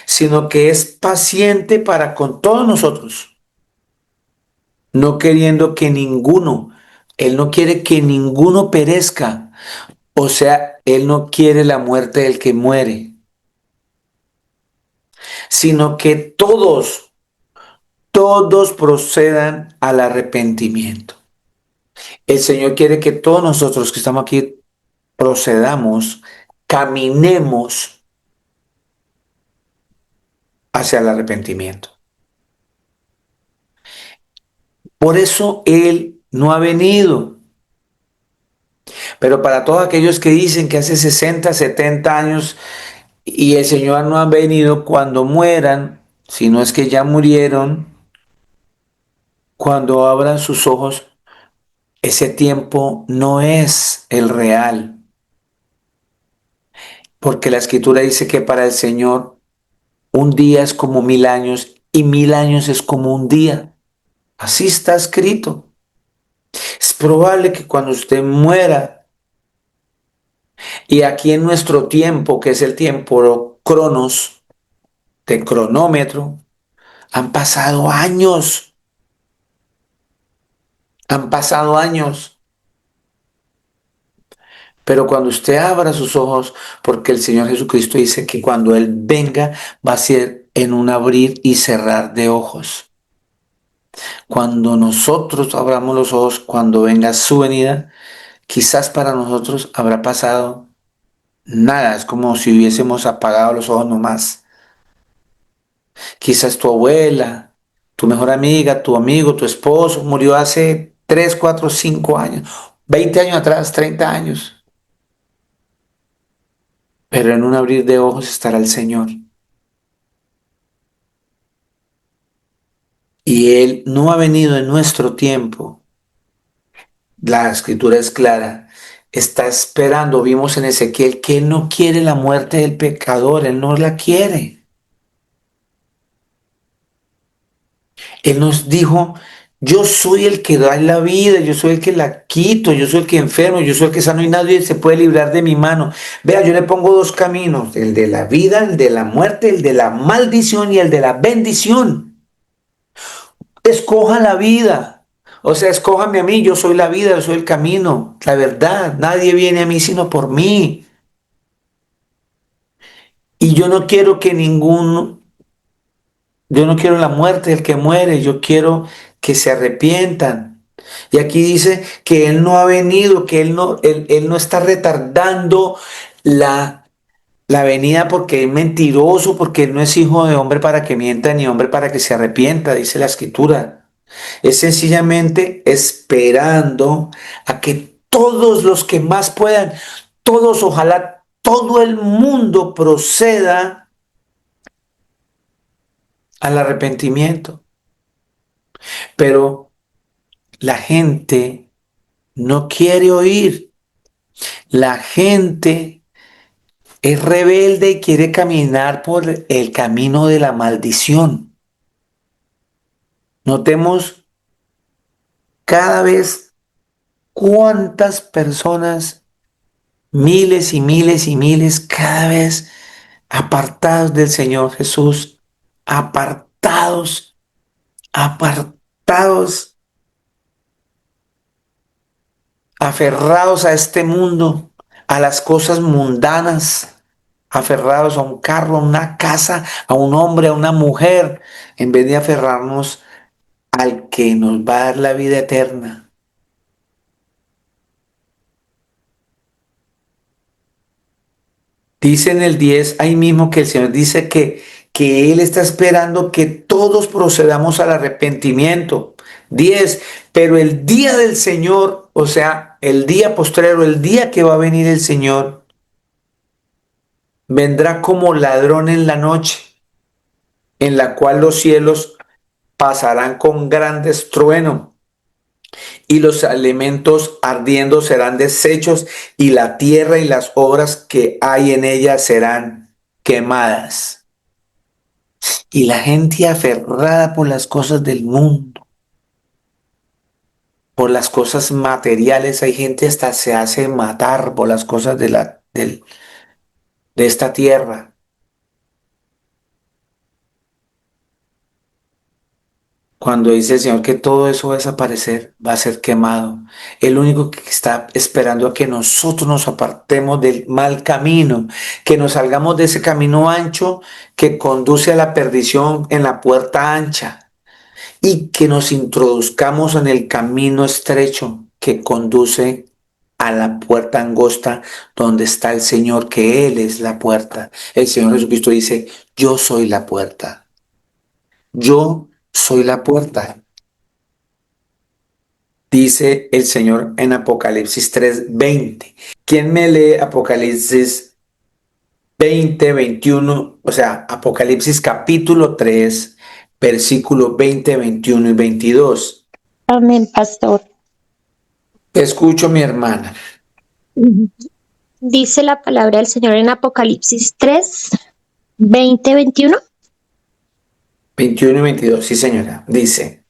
sino que es paciente para con todos nosotros, no queriendo que ninguno, Él no quiere que ninguno perezca, o sea, Él no quiere la muerte del que muere, sino que todos procedan al arrepentimiento. El Señor quiere que todos nosotros que estamos aquí procedamos, caminemos hacia el arrepentimiento. Por eso Él no ha venido. Pero para todos aquellos que dicen que hace 60, 70 años y el Señor no ha venido, cuando mueran, si no es que ya murieron, cuando abran sus ojos, ese tiempo no es el real. Porque la Escritura dice que para el Señor un día es como 1000 años y 1000 años es como un día. Así está escrito. Es probable que cuando usted muera, y aquí en nuestro tiempo, que es el tiempo cronos, de cronómetro, han pasado años, han pasado años. Pero cuando usted abra sus ojos, porque el Señor Jesucristo dice que cuando Él venga va a ser en un abrir y cerrar de ojos. Cuando nosotros abramos los ojos, cuando venga su venida, quizás para nosotros habrá pasado nada, es como si hubiésemos apagado los ojos nomás. Quizás tu abuela, tu mejor amiga, tu amigo, tu esposo murió hace 3, 4, 5 años, 20 años atrás, 30 años. Pero en un abrir de ojos estará el Señor. Y Él no ha venido en nuestro tiempo. La escritura es clara. Está esperando, vimos en Ezequiel, que Él no quiere la muerte del pecador, Él no la quiere. Él nos dijo, yo soy el que da la vida, yo soy el que la quito, yo soy el que enfermo, yo soy el que sano y nadie se puede librar de mi mano. Vea, yo le pongo dos caminos, el de la vida, el de la muerte, el de la maldición y el de la bendición. Escoja la vida. O sea, escójame a mí, yo soy la vida, yo soy el camino, la verdad. Nadie viene a mí sino por mí. Y yo no quiero la muerte del que muere, yo quiero que se arrepientan. Y aquí dice que Él no ha venido, que Él no está retardando la venida porque es mentiroso, porque Él no es hijo de hombre para que mienta, ni hombre para que se arrepienta, dice la Escritura. Es sencillamente esperando a que todos los que más puedan, todos, ojalá todo el mundo proceda al arrepentimiento. Pero la gente no quiere oír. La gente es rebelde y quiere caminar por el camino de la maldición. Notemos cada vez cuántas personas, miles y miles y miles, cada vez apartados del Señor Jesús, apartados, apartados. aferrados a este mundo, a las cosas mundanas, aferrados a un carro, a una casa, a un hombre, a una mujer, en vez de aferrarnos al que nos va a dar la vida eterna. Dice en el 10 ahí mismo que el Señor dice que Él está esperando que todos procedamos al arrepentimiento. 10, pero el día del Señor, o sea, el día postrero, el día que va a venir el Señor, vendrá como ladrón en la noche, en la cual los cielos pasarán con gran estruendo y los elementos ardiendo serán deshechos y la tierra y las obras que hay en ella serán quemadas. Y la gente aferrada por las cosas del mundo, por las cosas materiales, hay gente hasta se hace matar por las cosas de esta tierra. Cuando dice el Señor que todo eso va a desaparecer, va a ser quemado. El único que está esperando a que nosotros nos apartemos del mal camino, que nos salgamos de ese camino ancho que conduce a la perdición en la puerta ancha y que nos introduzcamos en el camino estrecho que conduce a la puerta angosta donde está el Señor, que Él es la puerta. El Señor Jesucristo dice, yo soy la puerta. Yo soy la puerta. Dice el Señor en Apocalipsis 3:20. ¿Quién me lee Apocalipsis 20:21? O sea, Apocalipsis capítulo 3, versículo 20, 21 y 22. Amén, pastor. Te escucho, mi hermana. Dice la palabra del Señor en Apocalipsis 3, 20, 21. 21 y 22, sí, señora. Dice,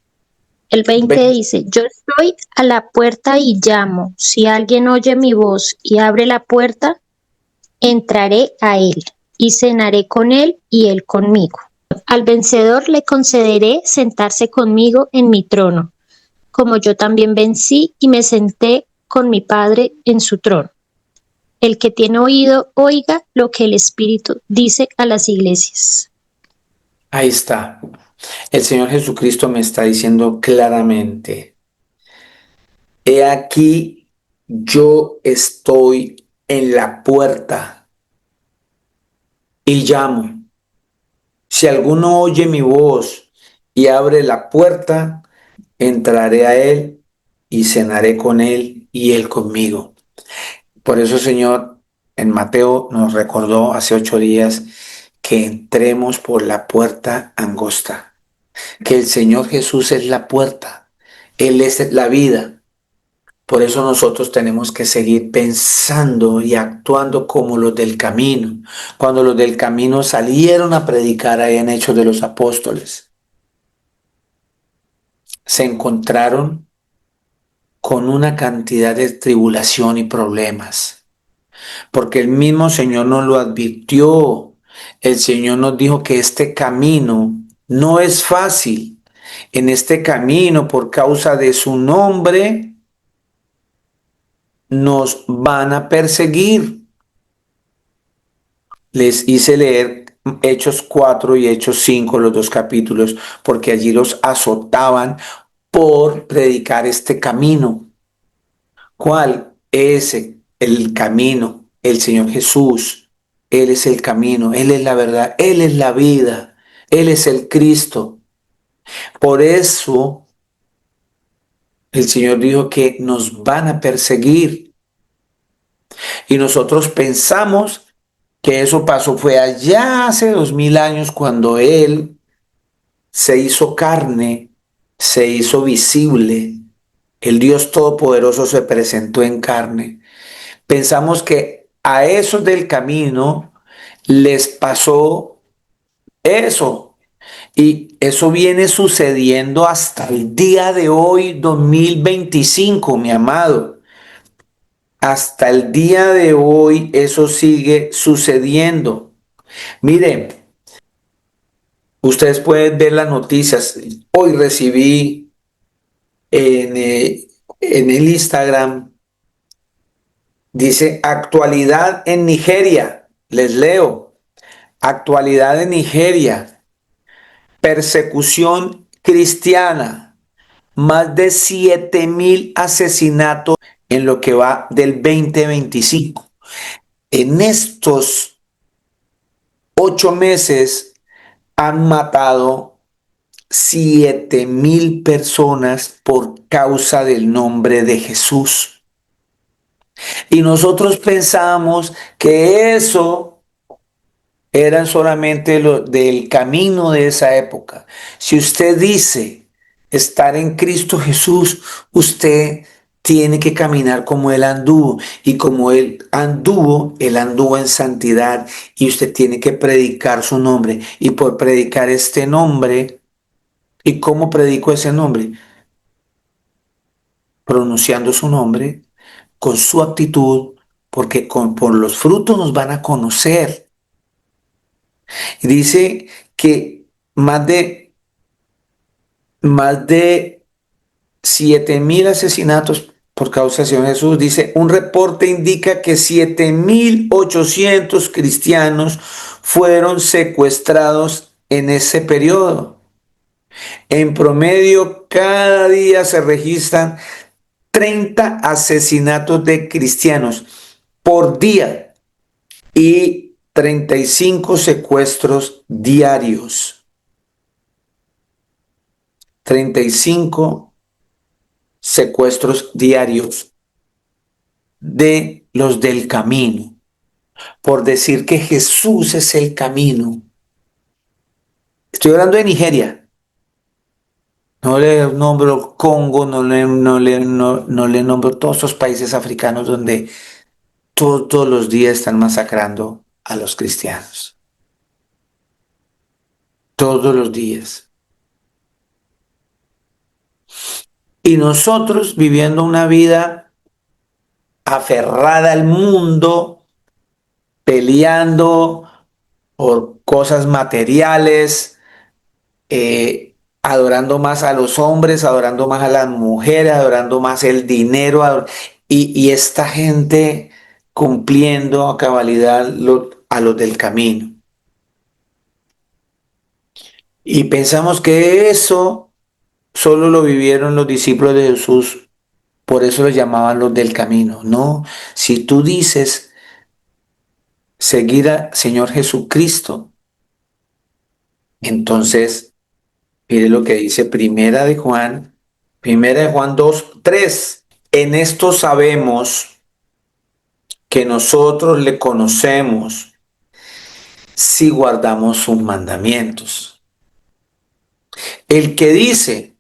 El 20 dice, yo estoy a la puerta y llamo. Si alguien oye mi voz y abre la puerta, entraré a él y cenaré con él y él conmigo. Al vencedor le concederé sentarse conmigo en mi trono, como yo también vencí y me senté con mi Padre en su trono. El que tiene oído, oiga lo que el Espíritu dice a las iglesias. ahí está. El Señor Jesucristo me está diciendo claramente, he aquí, yo estoy en la puerta y llamo. Si alguno oye mi voz y abre la puerta, entraré a él y cenaré con él y él conmigo. Por eso, Señor, en Mateo nos recordó hace 8 días que entremos por la puerta angosta, que el Señor Jesús es la puerta, Él es la vida. Por eso nosotros tenemos que seguir pensando y actuando como los del camino. Cuando los del camino salieron a predicar ahí en Hechos de los Apóstoles, se encontraron con una cantidad de tribulación y problemas, porque el mismo Señor nos lo advirtió. El Señor nos dijo que este camino no es fácil. En este camino, por causa de su nombre, nos van a perseguir. Les hice leer Hechos 4 y Hechos 5, los dos capítulos, porque allí los azotaban por predicar este camino. ¿Cuál es el camino? El Señor Jesús. Él es el camino, Él es la verdad, Él es la vida, Él es el Cristo. Por eso el Señor dijo que nos van a perseguir. Y nosotros pensamos que eso pasó, fue allá hace 2000 años cuando Él se hizo carne, se hizo visible. El Dios Todopoderoso se presentó en carne. Pensamos que a esos del camino les pasó eso. Y eso viene sucediendo hasta el día de hoy, 2025, mi amado. Hasta el día de hoy eso sigue sucediendo. Miren, ustedes pueden ver las noticias. Hoy recibí en el Instagram Dice actualidad en Nigeria. Les leo. Actualidad en Nigeria. Persecución cristiana. Más de 7,000 asesinatos en lo que va del 2025. En estos 8 meses han matado 7,000 personas por causa del nombre de Jesús. Y nosotros pensamos que eso eran solamente lo del camino de esa época. Si usted dice estar en Cristo Jesús, usted tiene que caminar como Él anduvo. Y como Él anduvo en santidad. Y usted tiene que predicar su nombre. Y por predicar este nombre, ¿y cómo predico ese nombre? Pronunciando su nombre, con su actitud, porque por los frutos nos van a conocer. Y dice que más de 7,000 asesinatos por causa de Jesús. Dice, un reporte indica que 7,800 cristianos fueron secuestrados en ese periodo. En promedio, cada día se registran 30 asesinatos de cristianos por día y 35 secuestros diarios. 35 secuestros diarios de los del camino, por decir que Jesús es el camino. Estoy hablando de Nigeria. No le nombro Congo, no le nombro todos esos países africanos donde todos los días están masacrando a los cristianos. Todos los días. Y nosotros viviendo una vida aferrada al mundo, peleando por cosas materiales, adorando más a los hombres, adorando más a las mujeres, adorando más el dinero, y esta gente cumpliendo a cabalidad a los del camino. Y pensamos que eso solo lo vivieron los discípulos de Jesús, por eso los llamaban los del camino. No, si tú dices seguir al Señor Jesucristo, entonces, mire lo que dice Primera de Juan 2:3. En esto sabemos que nosotros le conocemos si guardamos sus mandamientos. El que dice,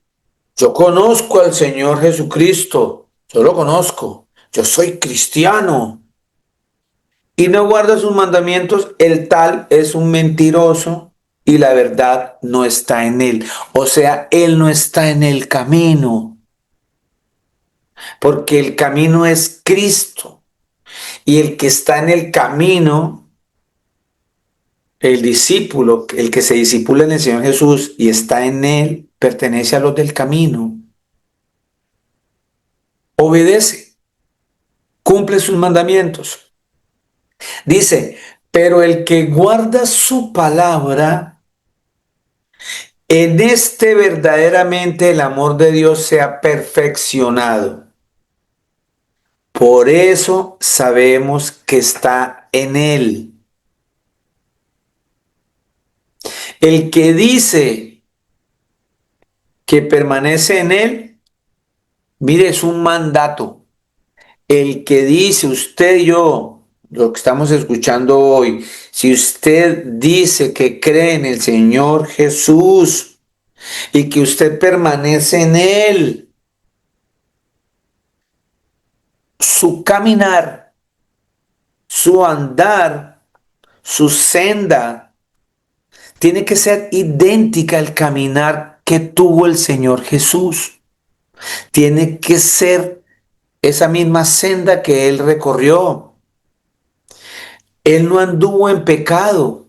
yo conozco al Señor Jesucristo, yo lo conozco, yo soy cristiano, y no guarda sus mandamientos, el tal es un mentiroso y la verdad no está en él. O sea, él no está en el camino, porque el camino es Cristo. Y el que está en el camino, el discípulo, el que se discipula en el Señor Jesús y está en él, pertenece a los del camino. Obedece, cumple sus mandamientos. Dice, pero el que guarda su palabra, en este verdaderamente el amor de Dios se ha perfeccionado. Por eso sabemos que está en él. El que dice que permanece en él, mire, es un mandato. El que dice, usted y yo, lo que estamos escuchando hoy, si usted dice que cree en el Señor Jesús y que usted permanece en él, su caminar, su andar, su senda, tiene que ser idéntica al caminar que tuvo el Señor Jesús. Tiene que ser esa misma senda que Él recorrió. Él no anduvo en pecado.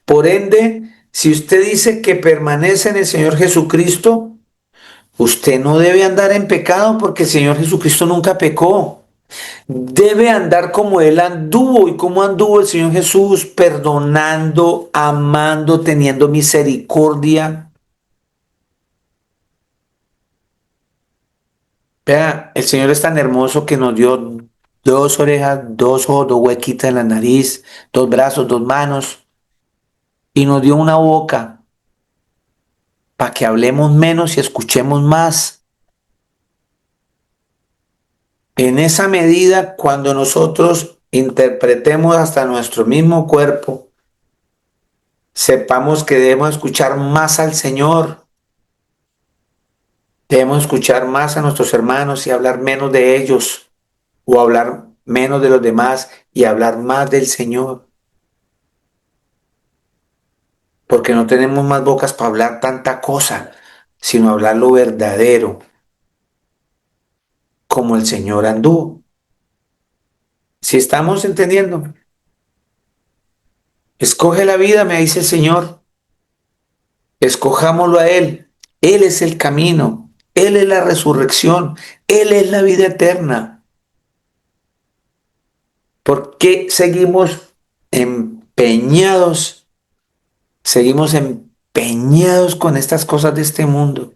Por ende, si usted dice que permanece en el Señor Jesucristo, Usted no debe andar en pecado porque el Señor Jesucristo nunca pecó. Debe andar como Él anduvo. ¿Y cómo anduvo el Señor Jesús? Perdonando, amando, teniendo misericordia. Vea, el Señor es tan hermoso que nos dio dos orejas, dos ojos, dos huequitas en la nariz, dos brazos, dos manos, y nos dio una boca para que hablemos menos y escuchemos más. En esa medida, cuando nosotros interpretemos hasta nuestro mismo cuerpo, sepamos que debemos escuchar más al Señor, debemos escuchar más a nuestros hermanos y hablar menos de ellos, o hablar menos de los demás y hablar más del Señor. Porque no tenemos más bocas para hablar tanta cosa, sino hablar lo verdadero, como el Señor anduvo. Si estamos entendiendo, escoge la vida, me dice el Señor, escojámoslo a Él. Él es el camino, Él es la resurrección, Él es la vida eterna. ¿Por qué seguimos empeñados? Seguimos empeñados con estas cosas de este mundo.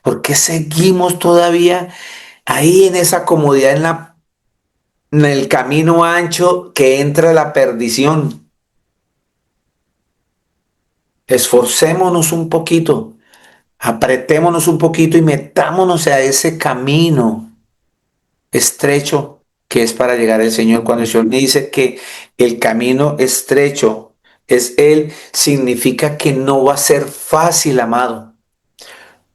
¿Por qué seguimos todavía ahí en esa comodidad, en el camino ancho que entra a la perdición? Esforcémonos un poquito, apretémonos un poquito y metámonos a ese camino estrecho que es para llegar al Señor. Cuando el Señor dice que el camino estrecho es Él, significa que no va a ser fácil, amado.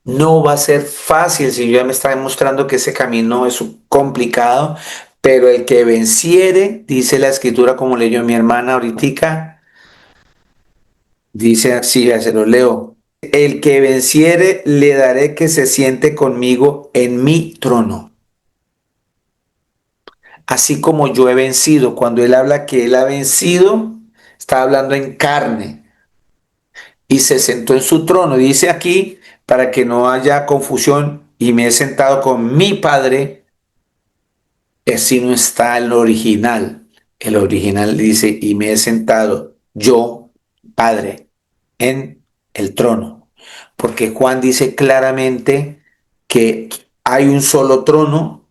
No va a ser fácil. Si yo ya me está demostrando que ese camino es complicado, pero el que venciere, dice la escritura como leyó mi hermana ahorita, dice así, ya se lo leo. El que venciere le daré que se siente conmigo en mi trono. Así como yo he vencido. Cuando él habla que él ha vencido, está hablando en carne. Y se sentó en su trono. Dice aquí, para que no haya confusión, y me he sentado con mi Padre. Así no está el original. El original dice, y me he sentado yo, Padre, en el trono. Porque Juan dice claramente que hay un solo trono,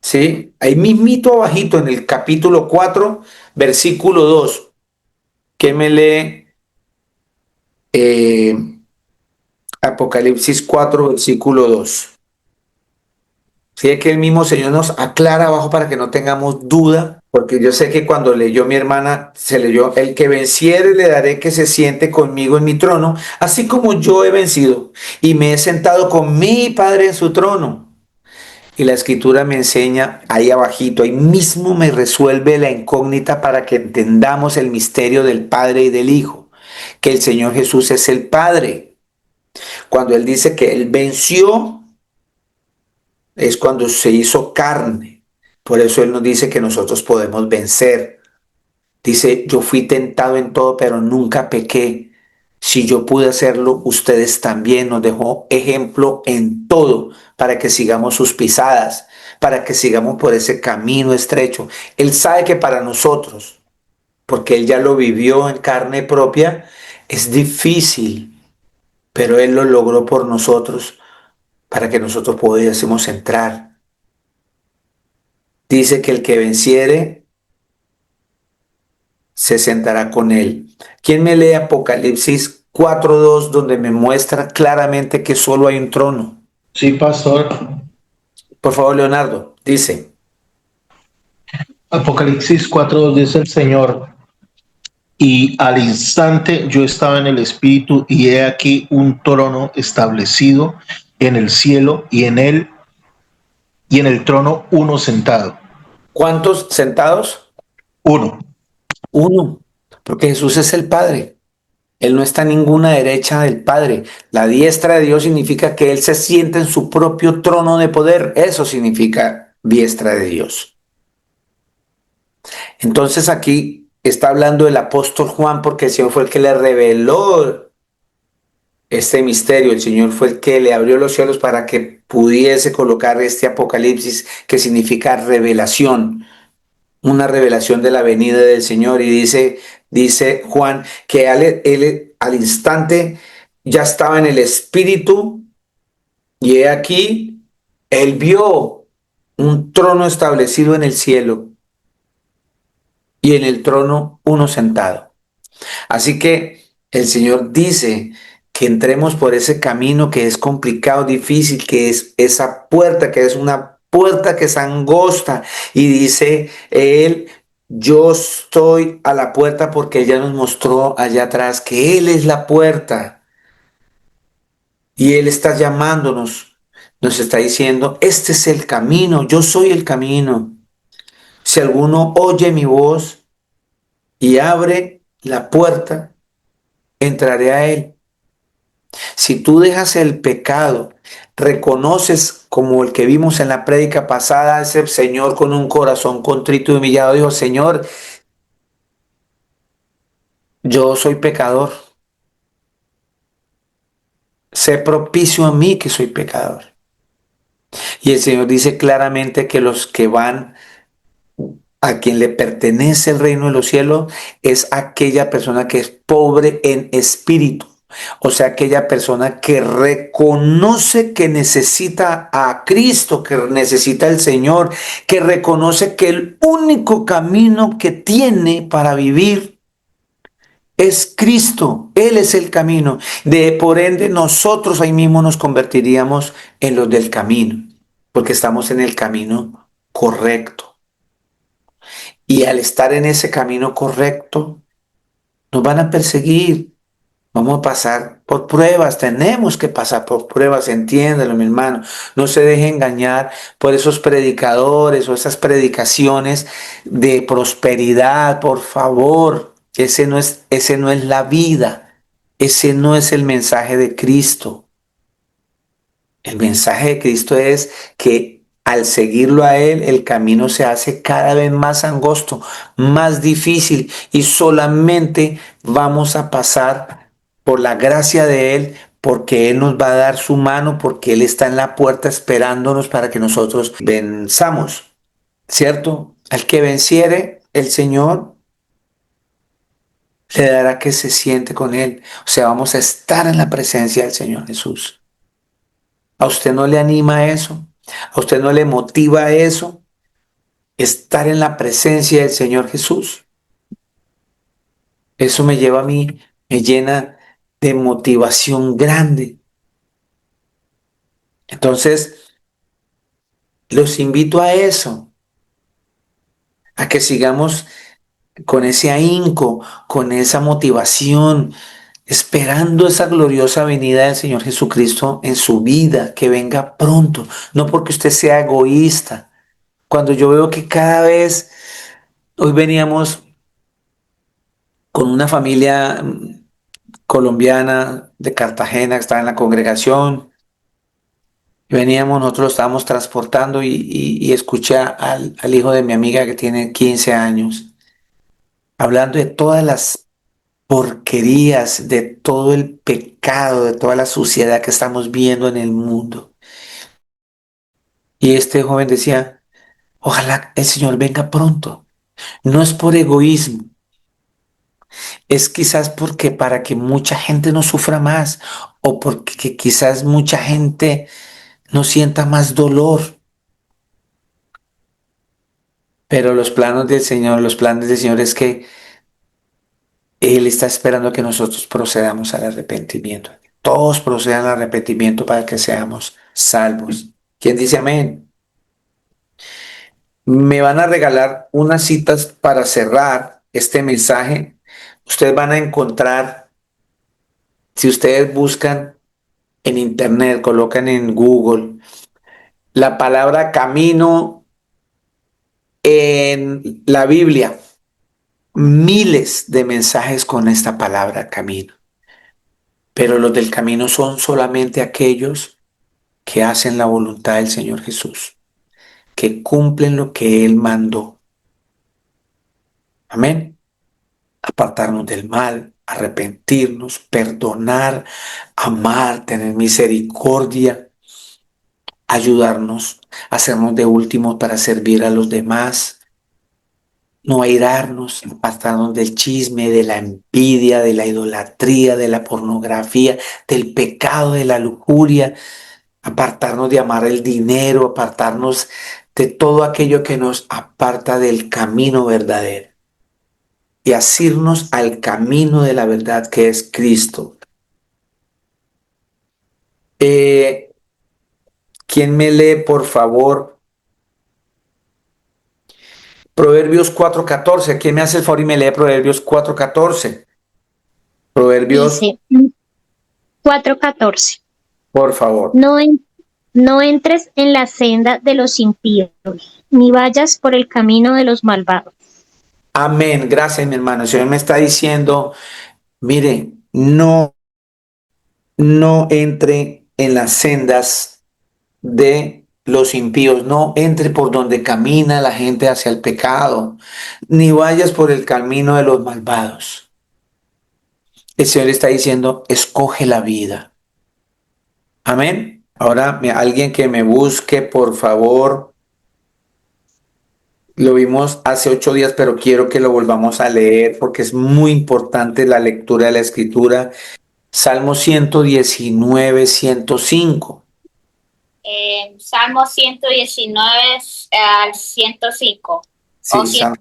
¿sí? Ahí mismito abajito en el capítulo 4, versículo 2, que me lee eh, Apocalipsis 4, versículo 2. Sí, que el mismo Señor nos aclara abajo para que no tengamos duda, porque yo sé que cuando leyó mi hermana, se leyó, el que venciere le daré que se siente conmigo en mi trono, así como yo he vencido y me he sentado con mi Padre en su trono. Y la escritura me enseña ahí abajito, ahí mismo me resuelve la incógnita para que entendamos el misterio del Padre y del Hijo, que el Señor Jesús es el Padre. Cuando Él dice que Él venció, es cuando se hizo carne. Por eso Él nos dice que nosotros podemos vencer. Dice, yo fui tentado en todo, pero nunca pequé. Si yo pude hacerlo, ustedes también. Nos dejó ejemplo en todo para que sigamos sus pisadas, para que sigamos por ese camino estrecho. Él sabe que para nosotros, porque Él ya lo vivió en carne propia, es difícil, pero Él lo logró por nosotros para que nosotros pudiésemos entrar. Dice que el que venciere se sentará con él. ¿Quién me lee Apocalipsis 4:2, donde me muestra claramente que solo hay un trono? Sí, pastor. Por favor, Leonardo, dice. Apocalipsis 4:2 dice el Señor, y al instante yo estaba en el Espíritu, y he aquí un trono establecido en el cielo, y en él y en el trono uno sentado. ¿Cuántos sentados? Uno. Uno, porque Jesús es el Padre. Él no está en ninguna derecha del Padre. La diestra de Dios significa que Él se sienta en su propio trono de poder. Eso significa diestra de Dios. Entonces aquí está hablando el apóstol Juan porque el Señor fue el que le reveló este misterio. El Señor fue el que le abrió los cielos para que pudiese colocar este Apocalipsis, que significa revelación, una revelación de la venida del Señor. Y dice Juan que él al instante ya estaba en el Espíritu, y he aquí, él vio un trono establecido en el cielo y en el trono uno sentado. Así que el Señor dice que entremos por ese camino que es complicado, difícil, que es esa puerta, que es una puerta que es angosta. Y dice Él, yo estoy a la puerta, porque ya nos mostró allá atrás que Él es la puerta. Y Él está llamándonos, nos está diciendo, este es el camino, yo soy el camino. Si alguno oye mi voz y abre la puerta, entraré a Él. Si tú dejas el pecado, reconoces, como el que vimos en la prédica pasada, ese Señor con un corazón contrito y humillado, dijo, Señor, yo soy pecador, sé propicio a mí que soy pecador. Y el Señor dice claramente que los que van, a quien le pertenece el reino de los cielos, es aquella persona que es pobre en espíritu. O sea, aquella persona que reconoce que necesita a Cristo, que necesita al Señor, que reconoce que el único camino que tiene para vivir es Cristo. Él es el camino. Por ende, nosotros ahí mismo nos convertiríamos en los del camino, porque estamos en el camino correcto. Y al estar en ese camino correcto, nos van a perseguir. Vamos a pasar por pruebas, tenemos que pasar por pruebas, entiéndelo, mi hermano. No se deje engañar por esos predicadores o esas predicaciones de prosperidad, por favor. Ese no es la vida, ese no es el mensaje de Cristo. El mensaje de Cristo es que al seguirlo a Él, el camino se hace cada vez más angosto, más difícil, y solamente vamos a pasar por la gracia de Él, porque Él nos va a dar su mano, porque Él está en la puerta esperándonos para que nosotros venzamos, ¿cierto? Al que venciere, el Señor le dará que se siente con Él. O sea, vamos a estar en la presencia del Señor Jesús. ¿A usted no le anima eso? ¿A usted no le motiva eso? Estar en la presencia del Señor Jesús. Eso me lleva a mí, me llena de motivación grande. Entonces, los invito a eso, a que sigamos con ese ahínco, con esa motivación, esperando esa gloriosa venida del Señor Jesucristo en su vida, que venga pronto, no porque usted sea egoísta. Cuando yo veo que cada vez, hoy veníamos con una familia colombiana de Cartagena que estaba en la congregación, y veníamos, nosotros lo estábamos transportando, y escuché al hijo de mi amiga que tiene 15 años, hablando de todas las porquerías, de todo el pecado, de toda la suciedad que estamos viendo en el mundo. Y este joven decía, ojalá el Señor venga pronto. No es por egoísmo, es quizás porque para que mucha gente no sufra más, o porque quizás mucha gente no sienta más dolor. Pero los planes del Señor es que Él está esperando que nosotros procedamos al arrepentimiento. Todos procedan al arrepentimiento para que seamos salvos. ¿Quién dice amén? Me van a regalar unas citas para cerrar este mensaje. Ustedes van a encontrar, si ustedes buscan en internet, colocan en Google la palabra camino en la Biblia, miles de mensajes con esta palabra camino. Pero los del camino son solamente aquellos que hacen la voluntad del Señor Jesús, que cumplen lo que Él mandó. Amén. Apartarnos del mal, arrepentirnos, perdonar, amar, tener misericordia, ayudarnos, hacernos de últimos para servir a los demás, no airarnos, apartarnos del chisme, de la envidia, de la idolatría, de la pornografía, del pecado, de la lujuria, apartarnos de amar el dinero, apartarnos de todo aquello que nos aparta del camino verdadero y asirnos al camino de la verdad que es Cristo. ¿Quién me lee, por favor? Proverbios 4:14. ¿Quién me hace el favor y me lee Proverbios 4:14? Proverbios, Dice 4:14. por favor. No entres en la senda de los impíos, ni vayas por el camino de los malvados. Amén. Gracias, mi hermano. El Señor me está diciendo, mire, no entre en las sendas de los impíos, no entre por donde camina la gente hacia el pecado, ni vayas por el camino de los malvados. El Señor está diciendo, escoge la vida. Amén. Ahora, alguien que me busque, por favor. Lo vimos hace 8 días, pero quiero que lo volvamos a leer porque es muy importante la lectura de la Escritura. Salmo 119, 105. Salmo 119 al 105. Sí, Oh,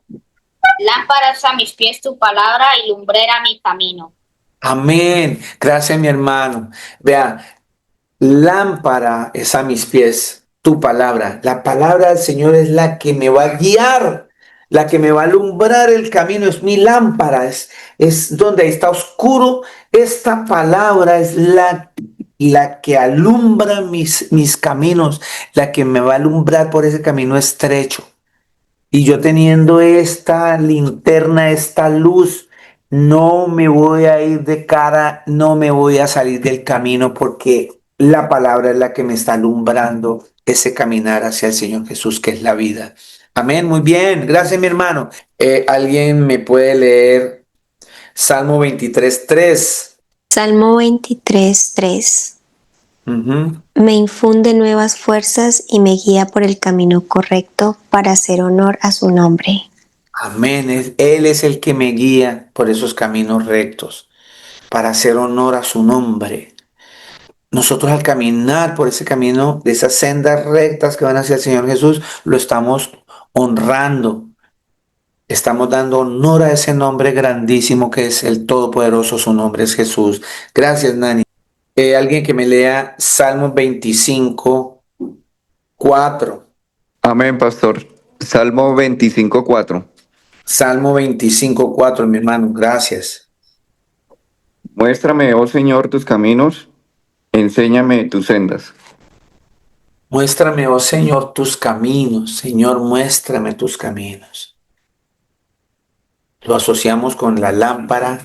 lámparas a mis pies tu palabra y lumbrera mi camino. amén. Gracias, mi hermano. Vea, lámpara es a mis pies tu palabra. La palabra del Señor es la que me va a guiar, la que me va a alumbrar el camino. Es mi lámpara, es donde está oscuro. Esta palabra es la que alumbra mis caminos, la que me va a alumbrar por ese camino estrecho. Y yo teniendo esta linterna, esta luz, no me voy a ir de cara, no me voy a salir del camino porque la palabra es la que me está alumbrando ese caminar hacia el Señor Jesús, que es la vida. Amén, muy bien, gracias mi hermano. ¿Alguien me puede leer Salmo 23:3? Salmo 23:3. Uh-huh. Me infunde nuevas fuerzas y me guía por el camino correcto para hacer honor a su nombre. Amén, Él es el que me guía por esos caminos rectos, para hacer honor a su nombre. Nosotros al caminar por ese camino, de esas sendas rectas que van hacia el Señor Jesús, lo estamos honrando. Estamos dando honor a ese nombre grandísimo que es el Todopoderoso, su nombre es Jesús. Gracias, Nani. Alguien que me lea Salmo 25:4. Amén, pastor. Salmo 25:4. Salmo 25:4, mi hermano, gracias. Muéstrame, oh Señor, tus caminos, enséñame tus sendas. Muéstrame, oh Señor, tus caminos. Señor, muéstrame tus caminos. Lo asociamos con la lámpara.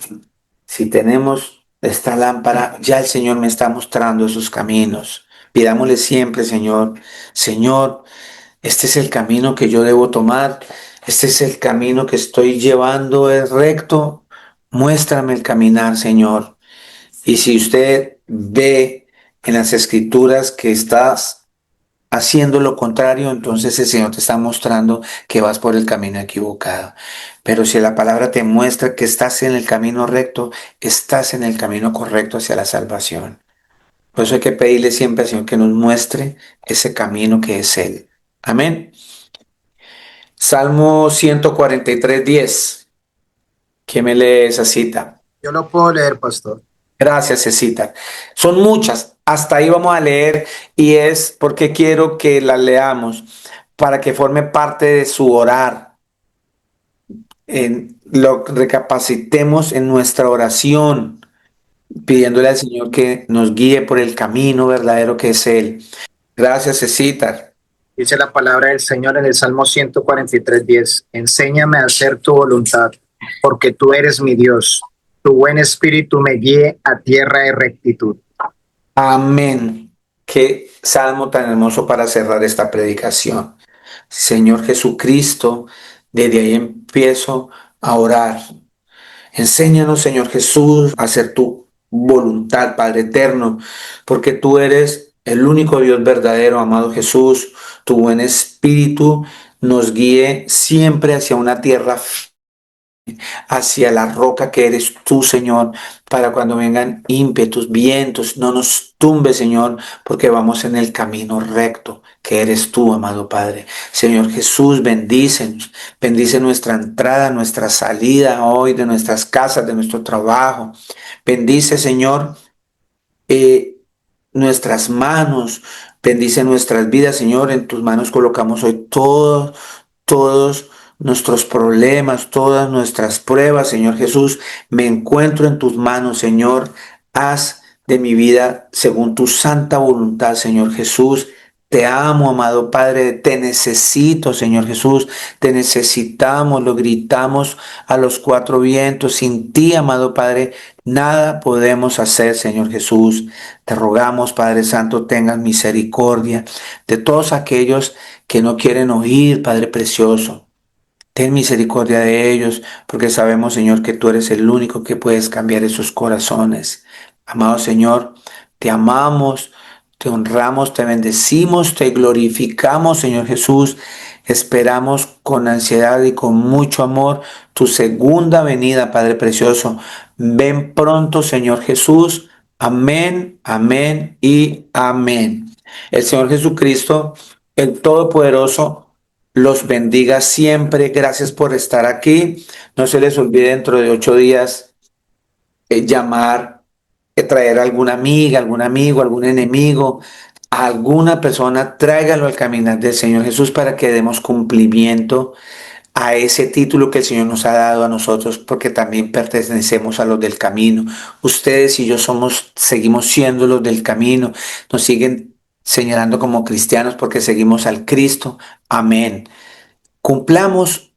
Si tenemos esta lámpara, ya el Señor me está mostrando esos caminos. Pidámosle siempre, Señor, Señor, este es el camino que yo debo tomar. Este es el camino que estoy llevando, es recto. Muéstrame el caminar, Señor. Y si usted ve en las Escrituras que estás haciendo lo contrario, entonces el Señor te está mostrando que vas por el camino equivocado. Pero si la palabra te muestra que estás en el camino recto, estás en el camino correcto hacia la salvación. Por eso hay que pedirle siempre al Señor que nos muestre ese camino que es Él. Amén. Salmo 143:10. ¿Quién me lee esa cita? Yo lo puedo leer, pastor. Gracias, Cecita. Son muchas. Hasta ahí vamos a leer y es porque quiero que las leamos para que forme parte de su orar. Lo recapacitemos en nuestra oración, pidiéndole al Señor que nos guíe por el camino verdadero que es Él. Gracias, Cecita. Dice la palabra del Señor en el Salmo 143:10. Enséñame a hacer tu voluntad, porque tú eres mi Dios. Tu buen espíritu me guíe a tierra de rectitud. Amén. Qué salmo tan hermoso para cerrar esta predicación. Señor Jesucristo, desde ahí empiezo a orar. Enséñanos, Señor Jesús, a hacer tu voluntad, Padre eterno, porque tú eres el único Dios verdadero, amado Jesús. Tu buen espíritu nos guíe siempre hacia una tierra, hacia la roca que eres tú, Señor, para cuando vengan ímpetus, vientos, no nos tumbe, Señor, porque vamos en el camino recto que eres tú, amado Padre. Señor Jesús, bendícenos, bendice nuestra entrada, nuestra salida hoy de nuestras casas, de nuestro trabajo. Bendice, Señor, eh, nuestras manos, bendice nuestras vidas, Señor. En tus manos colocamos hoy todos nuestros problemas, todas nuestras pruebas, Señor Jesús. Me encuentro en tus manos, Señor. Haz de mi vida según tu santa voluntad, Señor Jesús. Te amo, amado Padre, te necesito, Señor Jesús, te necesitamos, lo gritamos a los cuatro vientos. Sin ti, amado Padre, nada podemos hacer, Señor Jesús. Te rogamos, Padre Santo, tengas misericordia de todos aquellos que no quieren oír, Padre Precioso. Ten misericordia de ellos, porque sabemos, Señor, que tú eres el único que puedes cambiar esos corazones. Amado Señor, te amamos, te honramos, te bendecimos, te glorificamos, Señor Jesús. Esperamos con ansiedad y con mucho amor tu segunda venida, Padre Precioso. Ven pronto, Señor Jesús. Amén, amén y amén. El Señor Jesucristo, el Todopoderoso, los bendiga siempre. Gracias por estar aquí. No se les olvide dentro de 8 días llamar, traer a alguna amiga, algún amigo, algún enemigo, a alguna persona, tráigalo al caminar del Señor Jesús para que demos cumplimiento a ese título que el Señor nos ha dado a nosotros, porque también pertenecemos a los del camino. Ustedes y yo seguimos siendo los del camino. Nos siguen señalando como cristianos porque seguimos al Cristo. Amén. Cumplamos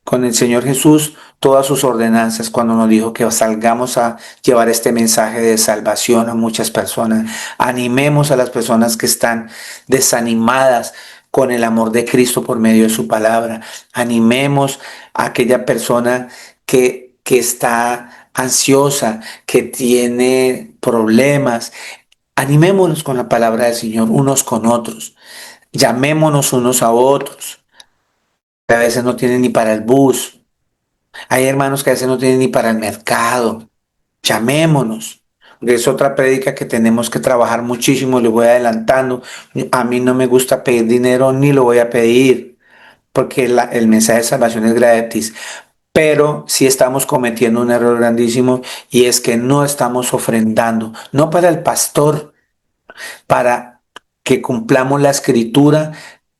con el Señor Jesús todas sus ordenanzas cuando nos dijo que salgamos a llevar este mensaje de salvación a muchas personas. Animemos a las personas que están desanimadas con el amor de Cristo por medio de su palabra. Animemos a aquella persona que está ansiosa, que tiene problemas. Animémonos con la palabra del Señor unos con otros. Llamémonos unos a otros. A veces no tienen ni para el bus. Hay hermanos que a veces no tienen ni para el mercado. Llamémonos. Porque es otra prédica que tenemos que trabajar muchísimo. Le voy adelantando. A mí no me gusta pedir dinero ni lo voy a pedir. Porque el mensaje de salvación es gratis. Pero sí estamos cometiendo un error grandísimo y es que no estamos ofrendando. No para el pastor, para que cumplamos la escritura,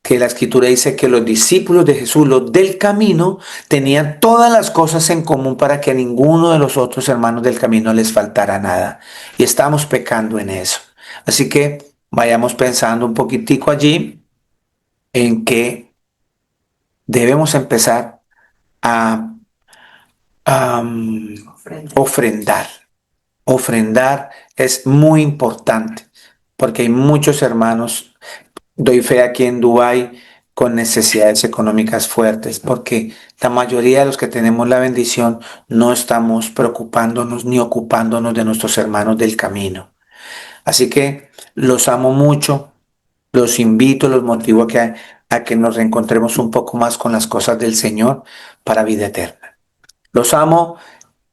que la escritura dice que los discípulos de Jesús, los del camino, tenían todas las cosas en común para que a ninguno de los otros hermanos del camino les faltara nada. Y estamos pecando en eso. Así que vayamos pensando un poquitico allí en que debemos empezar a ofrendar. Ofrendar es muy importante porque hay muchos hermanos. Doy fe aquí en Dubái con necesidades económicas fuertes, porque la mayoría de los que tenemos la bendición no estamos preocupándonos ni ocupándonos de nuestros hermanos del camino. Así que los amo mucho, los invito, los motivo a que nos reencontremos un poco más con las cosas del Señor para vida eterna. Los amo,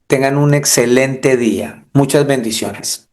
tengan un excelente día. Muchas bendiciones.